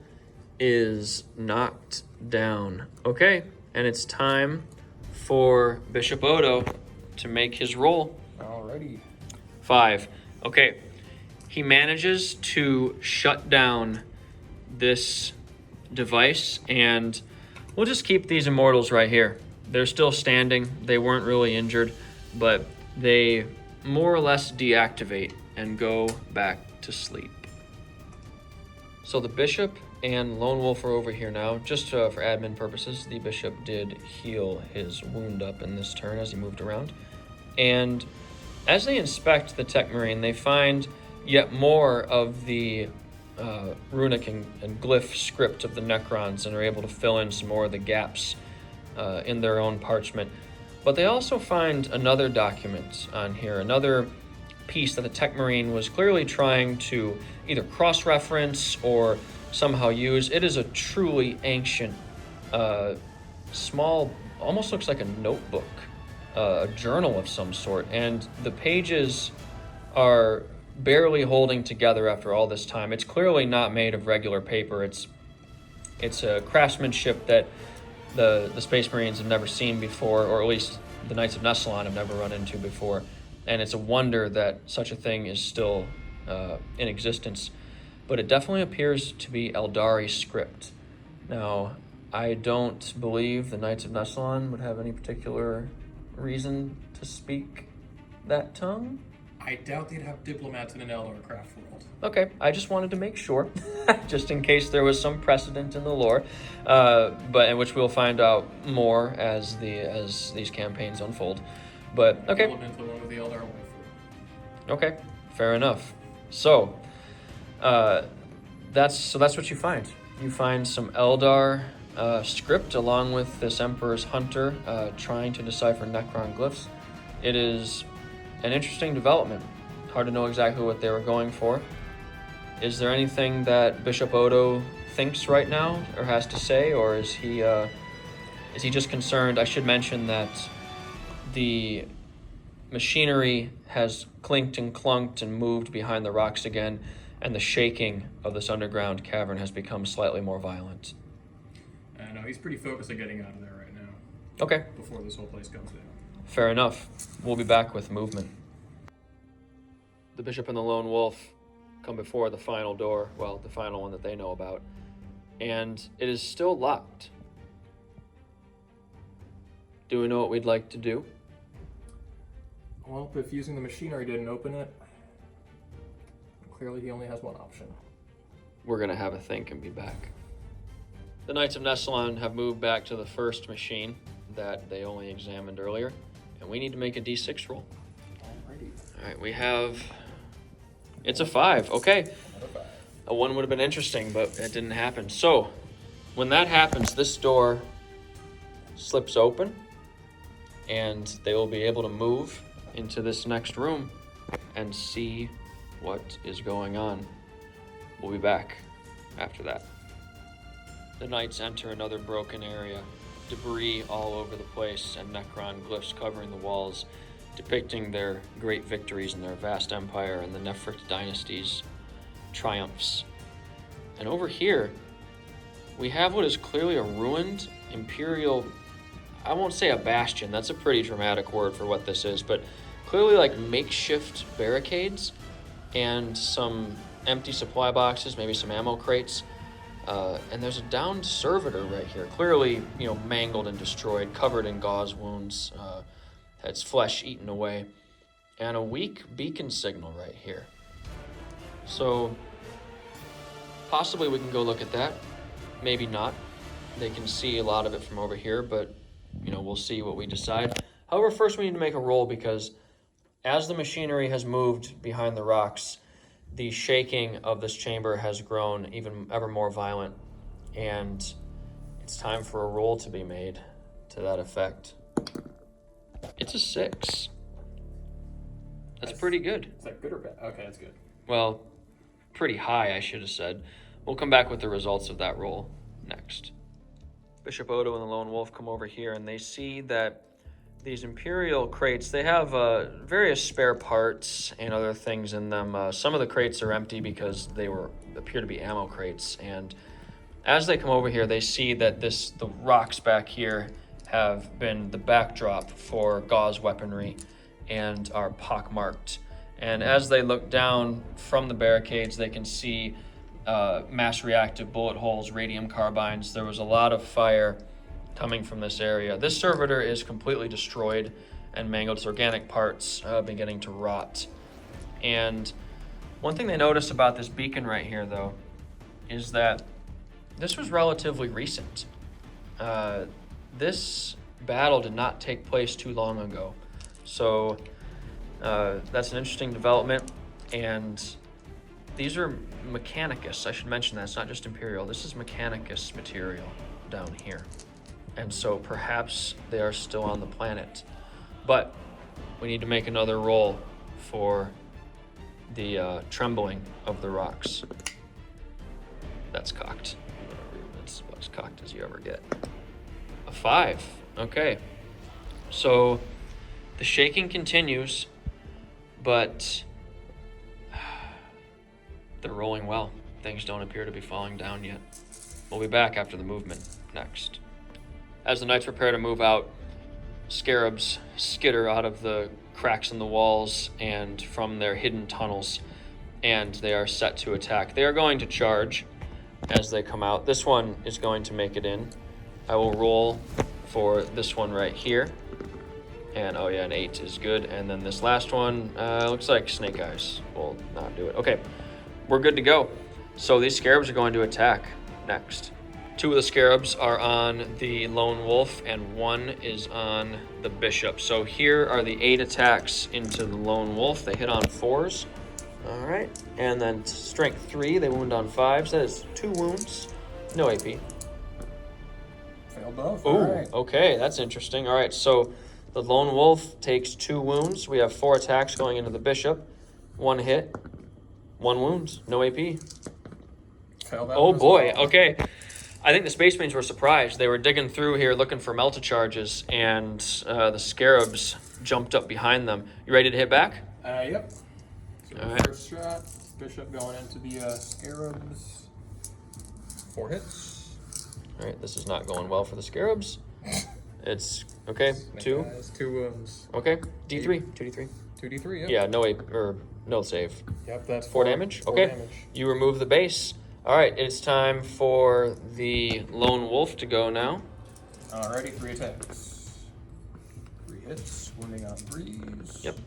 is knocked down. Okay, and it's time for Bishop Odo to make his roll. Alrighty. 5. Okay, he manages to shut down this device, and we'll just keep these Immortals right here. They're still standing. They weren't really injured, but they more or less deactivate and go back to sleep. So the bishop and Lone Wolf are over here now. Just for admin purposes, the bishop did heal his wound up in this turn as he moved around. And as they inspect the Tech Marine, they find yet more of the runic and glyph script of the Necrons and are able to fill in some more of the gaps in their own parchment. But they also find another document on here, another piece that the Tech Marine was clearly trying to either cross-reference or somehow use. It is a truly ancient, small, almost looks like a notebook, a journal of some sort, and the pages are barely holding together after all this time. It's clearly not made of regular paper. It's a craftsmanship that the Space Marines have never seen before, or at least the Knights of Nessalon have never run into before. And it's a wonder that such a thing is still in existence. But it definitely appears to be Eldari script. Now, I don't believe the Knights of Nessalon would have any particular reason to speak that tongue. I doubt they'd have diplomats in an Eldar craft world. Okay, I just wanted to make sure, just in case there was some precedent in the lore, but in which we'll find out more as these campaigns unfold. But okay. Okay, fair enough. So, that's what you find. You find some Eldar script along with this Emperor's Hunter trying to decipher Necron glyphs. It is an interesting development. Hard to know exactly what they were going for. Is there anything that Bishop Odo thinks right now or has to say, or is he just concerned? I should mention that the machinery has clinked and clunked and moved behind the rocks again, and the shaking of this underground cavern has become slightly more violent. No, he's pretty focused on getting out of there right now. Okay. Before this whole place comes down. Fair enough. We'll be back with movement. The Bishop and the Lone Wolf come before the final door, well, the final one that they know about, and it is still locked. Do we know what we'd like to do? Well, if using the machinery didn't open it, clearly he only has one option. We're going to have a think and be back. The Knights of Nessalon have moved back to the first machine that they only examined earlier, and we need to make a d6 roll. Alrighty. All right, we have... It's a 5. Okay. A 1 would have been interesting, but it didn't happen. So, when that happens, this door slips open, and they will be able to move into this next room and see what is going on. We'll be back after that. The knights enter another broken area, debris all over the place, and Necron glyphs covering the walls, depicting their great victories in their vast empire and the Nephrit dynasty's triumphs. And over here, we have what is clearly a ruined imperial, I won't say a bastion, that's a pretty dramatic word for what this is, but clearly like makeshift barricades and some empty supply boxes, maybe some ammo crates. And there's a downed servitor right here, clearly, mangled and destroyed, covered in gauze wounds, its flesh eaten away, and a weak beacon signal right here. So, possibly we can go look at that. Maybe not. They can see a lot of it from over here, but, we'll see what we decide. However, first we need to make a roll, because as the machinery has moved behind the rocks, the shaking of this chamber has grown even ever more violent, and it's time for a roll to be made to that effect. It's a 6. That's pretty good. Is that good or bad? Okay, that's good. Well, pretty high, I should have said. We'll come back with the results of that roll next. Bishop Odo and the Lone Wolf come over here, and they see that these Imperial crates, they have various spare parts and other things in them. Some of the crates are empty because they appear to be ammo crates. And as they come over here, they see that the rocks back here have been the backdrop for gauze weaponry and are pockmarked. And as they look down from the barricades, they can see mass reactive bullet holes, radium carbines. There was a lot of fire coming from this area. This servitor is completely destroyed and mangled. Its organic parts beginning to rot. And one thing they noticed about this beacon right here, though, is that this was relatively recent. This battle did not take place too long ago. So that's an interesting development. And these are Mechanicus. I should mention that. It's not just Imperial. This is Mechanicus material down here. And so perhaps they are still on the planet. But we need to make another roll for the trembling of the rocks. That's cocked. That's about as cocked as you ever get. A 5. Okay. So the shaking continues, but they're rolling well. Things don't appear to be falling down yet. We'll be back after the movement next. As the knights prepare to move out, scarabs skitter out of the cracks in the walls and from their hidden tunnels, and they are set to attack. They are going to charge as they come out. This one is going to make it in. I will roll for this one right here. And oh yeah, an 8 is good. And then this last one, looks like Snake Eyes will not do it. Okay, we're good to go. So these scarabs are going to attack next. 2 of the scarabs are on the lone wolf and 1 is on the bishop. So here are the 8 attacks into the lone wolf. They hit on 4s. All right, and then strength 3, they wound on 5s. That is 2 wounds, no AP. Failed both. Oh, All right. okay, that's interesting. All right, so the lone wolf takes 2 wounds. We have 4 attacks going into the bishop. 1 hit, 1 wound, no AP. Failed that Oh one as boy, well. okay. I think the Space Marines were surprised. They were digging through here looking for melta charges, and the scarabs jumped up behind them. You ready to hit back? Yep. So All right. first shot, bishop going into the scarabs. 4 hits. All right, this is not going well for the scarabs. It's, okay, 2. 2 wounds. Okay, D3, 2D3. 2d3, yep. Yeah, no AP, or no save. Yep, that's 4 damage? 4 Okay. damage. You remove the base. All right, it's time for the lone wolf to go now. Alrighty, 3 attacks. 3 hits, wounding on 3s. Yep.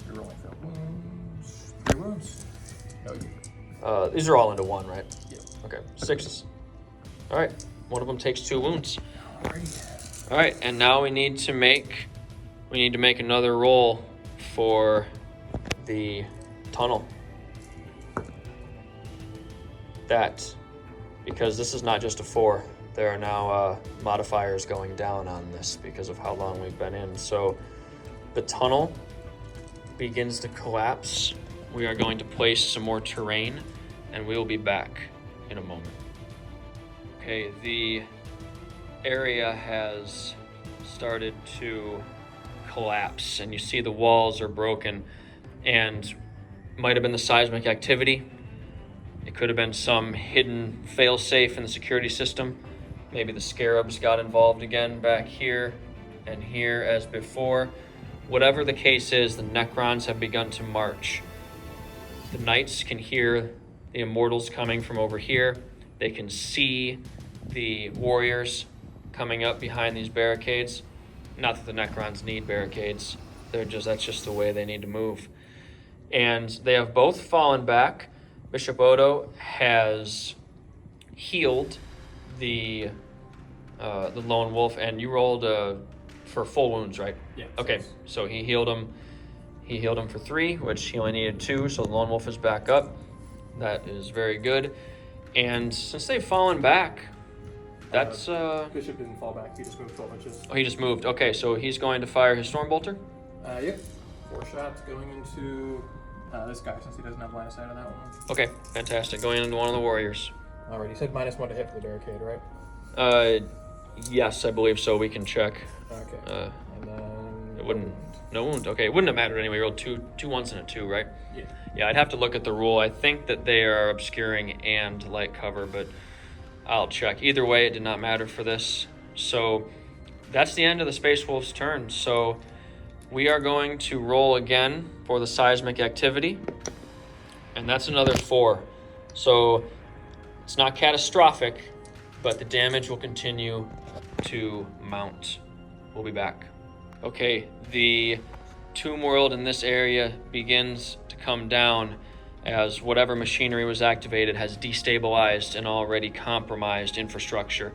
You're rolling for wounds. 3 wounds. No, you. These are all into 1, right? Yep. Okay, 6s. All right, one of them takes 2 wounds. Alrighty. All right, and now we need to make another roll for the tunnel. That, because this is not just a 4, there are now modifiers going down on this because of how long we've been in. So the tunnel begins to collapse. We are going to place some more terrain, and we will be back in a moment. Okay, the area has started to collapse, and you see the walls are broken, and might have been the seismic activity. It could have been some hidden failsafe in the security system. Maybe the scarabs got involved again back here and here as before. Whatever the case is, the Necrons have begun to march. The knights can hear the immortals coming from over here. They can see the warriors coming up behind these barricades. Not that the Necrons need barricades. That's just the way they need to move. And they have both fallen back. Bishop Odo has healed the lone wolf, and you rolled for full wounds, right? Yeah. Okay, so he healed him. He healed him for 3, which he only needed 2, so the lone wolf is back up. That is very good. And since they've fallen back, that's Bishop didn't fall back, he just moved 12 inches. Oh, he just moved. Okay, so he's going to fire his Stormbolter. Yep. 4 shots going into this guy, since he doesn't have line of sight on that one. Okay, fantastic. Going into one of the warriors. Alright, you said -1 to hit for the barricade, right? Yes, I believe so. We can check. Okay. And then It wouldn't. No wound. Okay, it wouldn't have mattered anyway. You rolled two 1s and a 2, right? Yeah. Yeah, I'd have to look at the rule. I think that they are obscuring and light cover, but I'll check. Either way, it did not matter for this. So that's the end of the Space Wolf's turn. So we are going to roll again for the seismic activity, and that's another 4. So it's not catastrophic, but the damage will continue to mount. We'll be back. Okay, the Tomb World in this area begins to come down as whatever machinery was activated has destabilized an already compromised infrastructure.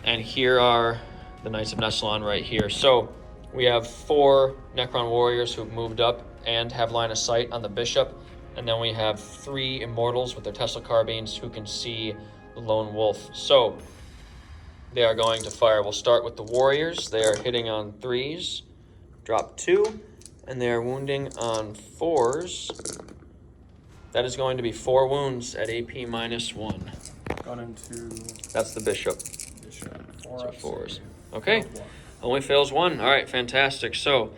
And here are the Knights of Nessalon right here. So we have 4 Necron warriors who've moved up and have line of sight on the bishop. And then we have 3 immortals with their Tesla carbines who can see the lone wolf. So they are going to fire. We'll start with the warriors. They are hitting on 3s, drop 2, and they are wounding on 4s. That is going to be 4 wounds at AP -1. Gone into That's the bishop. bishop. So 4 4s. Okay. Only fails 1. All right, fantastic. So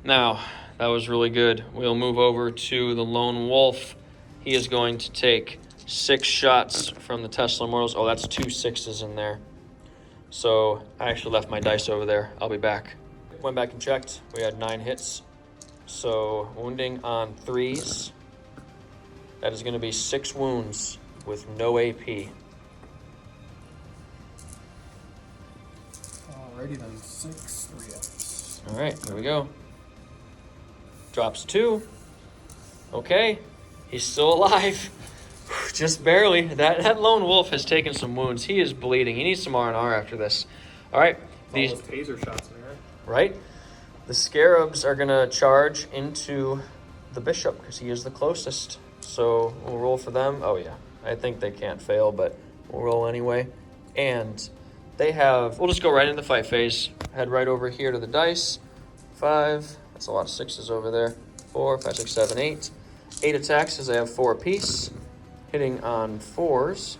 now that was really good. We'll move over to the lone wolf. He is going to take 6 shots from the Tesla Immortals. Oh, that's 2 6s in there. So I actually left my dice over there. I'll be back. Went back and checked. We had 9 hits. So wounding on 3s. That is going to be 6 wounds with no AP. Alrighty then, 6 3Fs. All right, here we go. Drops 2. Okay, he's still alive. Just barely. That lone wolf has taken some wounds. He is bleeding. He needs some R&R after this. All right, These taser shots in there. right? The scarabs are going to charge into the bishop because he is the closest. So we'll roll for them. Oh, yeah. I think they can't fail, but we'll roll anyway. And they have... We'll just go right into the fight phase. Head right over here to the dice. 5. That's a lot of 6s over there. 4, 5, 6, 7, 8. 8 attacks as they have 4 apiece. Hitting on 4s.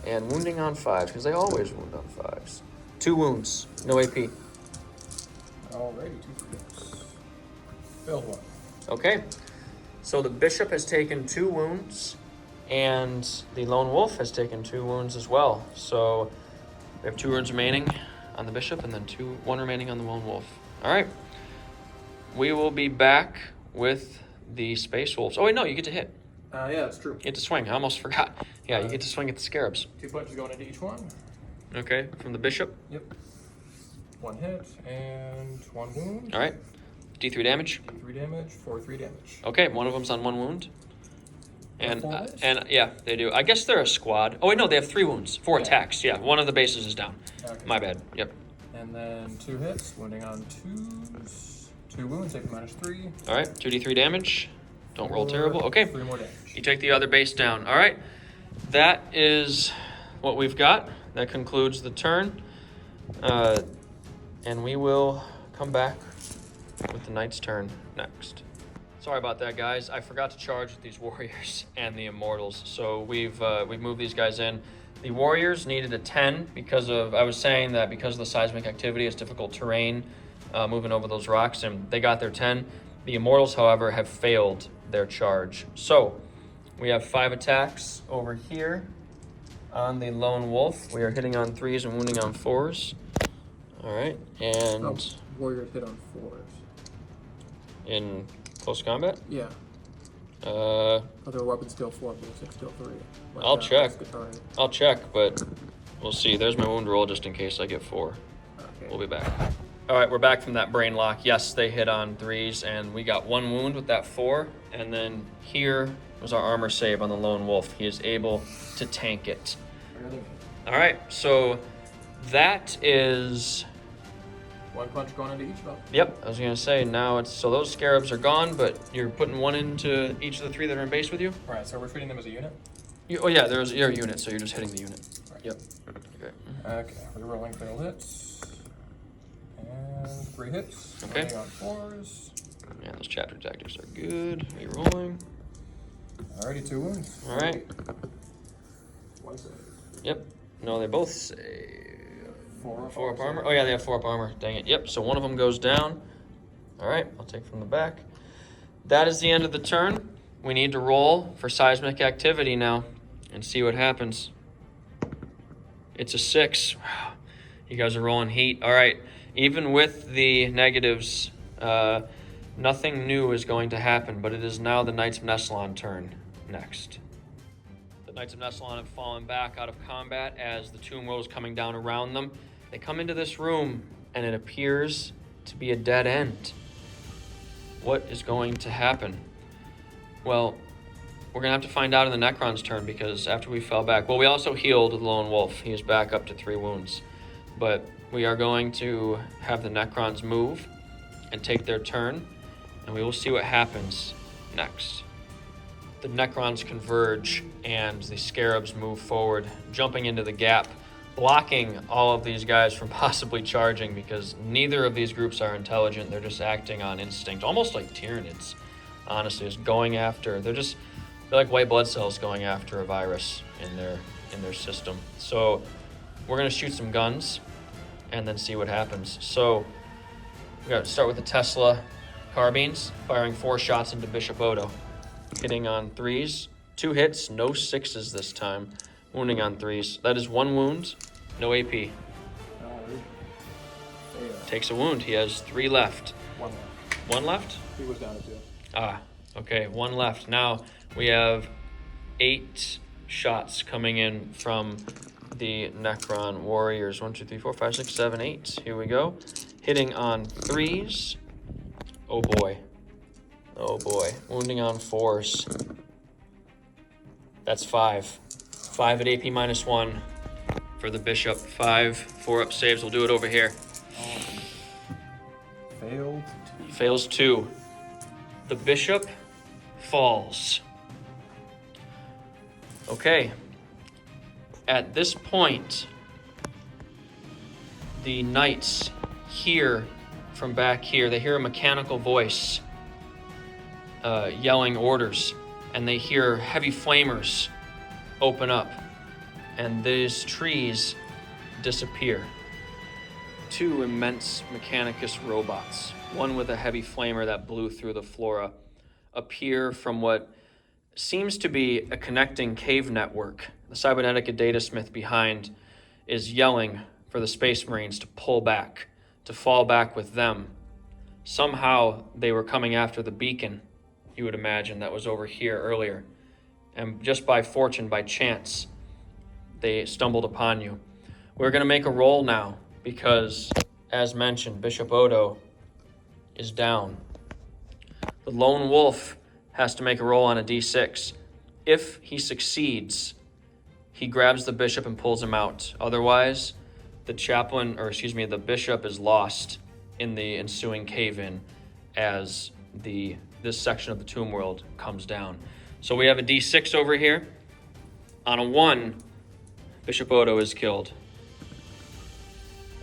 And wounding on 5s because they always wound on 5s. 2 wounds. No AP. Alrighty, 2 3Fs. Failed 1. Okay. So the bishop has taken 2 wounds, and the lone wolf has taken 2 wounds as well. So we have 2 wounds remaining on the bishop, and then 1 remaining on the lone wolf. All right. We will be back with the space wolves. Oh wait, no, you get to hit. Yeah, that's true. You get to swing. I almost forgot. Yeah, you get to swing at the scarabs. 2 punches going into each one. Okay, from the bishop. Yep. 1 hit and 1 wound. All right. D3 damage. 3 damage, 4 3 damage. Okay, one of them's on 1 wound. And Four hits? and yeah, they do. I guess they're a squad. Oh wait, no, they have 3 wounds, 4 attacks. Yeah, one of the bases is down. Okay. My bad. Yep. And then 2 hits, wounding on 2s. 2 wounds, AP -3. All right, 2d3 damage. Don't roll terrible. Okay. 3 more damage. You take the other base down. All right. That is what we've got. That concludes the turn. And we will come back with the knight's turn next. Sorry about that, guys. I forgot to charge with these warriors and the immortals. So we've moved these guys in. The warriors needed a 10 because of, I was saying that because of the seismic activity, it's difficult terrain moving over those rocks, and they got their 10. The immortals, however, have failed their charge. So we have 5 attacks over here on the lone wolf. We are hitting on 3s and wounding on 4s. All right, and Warriors hit on 4s. in close combat? Yeah. Uh, Other weapons still 4, but 6 still 3. Like I'll that, check. that's the target. I'll check, but we'll see. There's my wound roll just in case I get 4. Okay. We'll be back. All right, we're back from that brain lock. Yes, they hit on 3s, and we got 1 wound with that 4. And then here was our armor save on the lone wolf. He is able to tank it. All right, so that is... 1 punch going into each of them. Yep, I was gonna say now it's so those scarabs are gone, but you're putting 1 into each of the 3 that are in base with you. Alright, so we're treating them as a unit? Oh yeah, there's your unit, so you're just hitting the unit. Right. Yep. Okay. Okay, we're rolling failed hits. And 3 hits. Okay. Landing on 4s. Man, those chapter detectives are good. Rerolling. Alrighty, 2 wounds. All right. 1 save. Yep. No, they both say 4 up armor. Oh yeah, they have 4 up armor. Dang it. Yep. So one of them goes down. All right. I'll take from the back. That is the end of the turn. We need to roll for seismic activity now and see what happens. It's a 6. You guys are rolling heat. All right. Even with the negatives, nothing new is going to happen, but it is now the Knights of Nessalon turn next. The Knights of Nessalon have fallen back out of combat as the Tomb World is coming down around them. They come into this room, and it appears to be a dead end. what is going to happen? Well, we're going to have to find out in the Necron's turn, because after we fell back... Well, we also healed the Lone Wolf. He is back up to 3 wounds. But we are going to have the Necrons move and take their turn, and we will see what happens next. The Necrons converge, and the Scarabs move forward, jumping into the gap, blocking all of these guys from possibly charging, because neither of these groups are intelligent. They're just acting on instinct, almost like Tyranids, honestly, just going after... They're like white blood cells going after a virus in their system. So we're going to shoot some guns and then see what happens. So we got to start with the Tesla carbines, firing 4 shots into Bishop Odo, hitting on 3s, 2 hits, no 6s this time, wounding on 3s. That is 1 wound, no AP. Takes a wound. He has 3 left. 1 left. 1 left? He was down to 2. Ah, okay, 1 left. Now we have 8 shots coming in from the Necron warriors. 1, 2, 3, 4, 5, 6, 7, 8. Here we go. Hitting on 3s. Oh boy. Oh boy. Wounding on 4s. That's 5. 5 at AP -1 for the Bishop. 5 4-up saves. We'll do it over here. Failed. Fails 2. The Bishop falls. Okay. At this point, the Knights hear from back here, they hear a mechanical voice yelling orders, and they hear heavy flamers open up, and these trees disappear. 2 immense Mechanicus robots, one with a heavy flamer that blew through the flora, appear from what seems to be a connecting cave network. The cybernetic datasmith behind is yelling for the Space Marines to pull back, to fall back with them. Somehow they were coming after the beacon, you would imagine, that was over here earlier. And just by fortune, by chance, they stumbled upon you. We're going to make a roll now, because, as mentioned, Bishop Odo is down. The Lone Wolf has to make a roll on a d6. If he succeeds, he grabs the bishop and pulls him out. Otherwise, the bishop is lost in the ensuing cave-in as this section of the Tomb World comes down. So we have a d6 over here. On a 1, Bishop Odo is killed.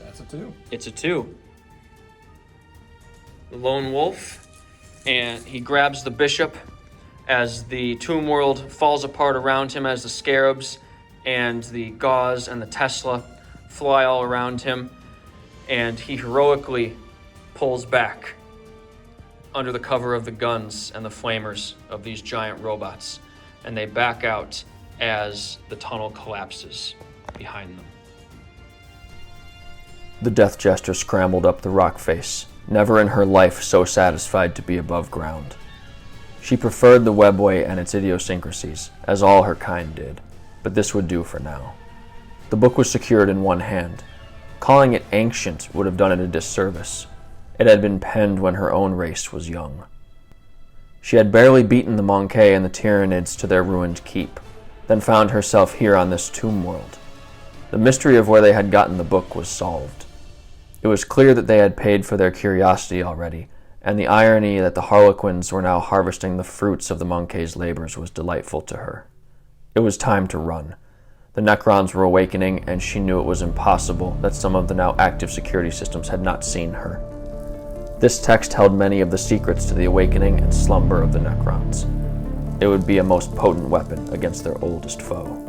That's a 2. It's a 2. The Lone Wolf, and he grabs the bishop as the Tomb World falls apart around him, as the Scarabs and the Gauze and the Tesla fly all around him, and he heroically pulls back under the cover of the guns and the flamers of these giant robots, and they back out as the tunnel collapses behind them. The Death Jester scrambled up the rock face, never in her life so satisfied to be above ground. She preferred the webway and its idiosyncrasies, as all her kind did, but this would do for now. The book was secured in one hand. Calling it ancient would have done it a disservice. It had been penned when her own race was young. She had barely beaten the Monkey and the Tyranids to their ruined keep, then found herself here on this Tomb World. The mystery of where they had gotten the book was solved. It was clear that they had paid for their curiosity already, and the irony that the Harlequins were now harvesting the fruits of the Monkey's labors was delightful to her. It was time to run. The Necrons were awakening, and she knew it was impossible that some of the now active security systems had not seen her. This text held many of the secrets to the awakening and slumber of the Necrons. It would be a most potent weapon against their oldest foe.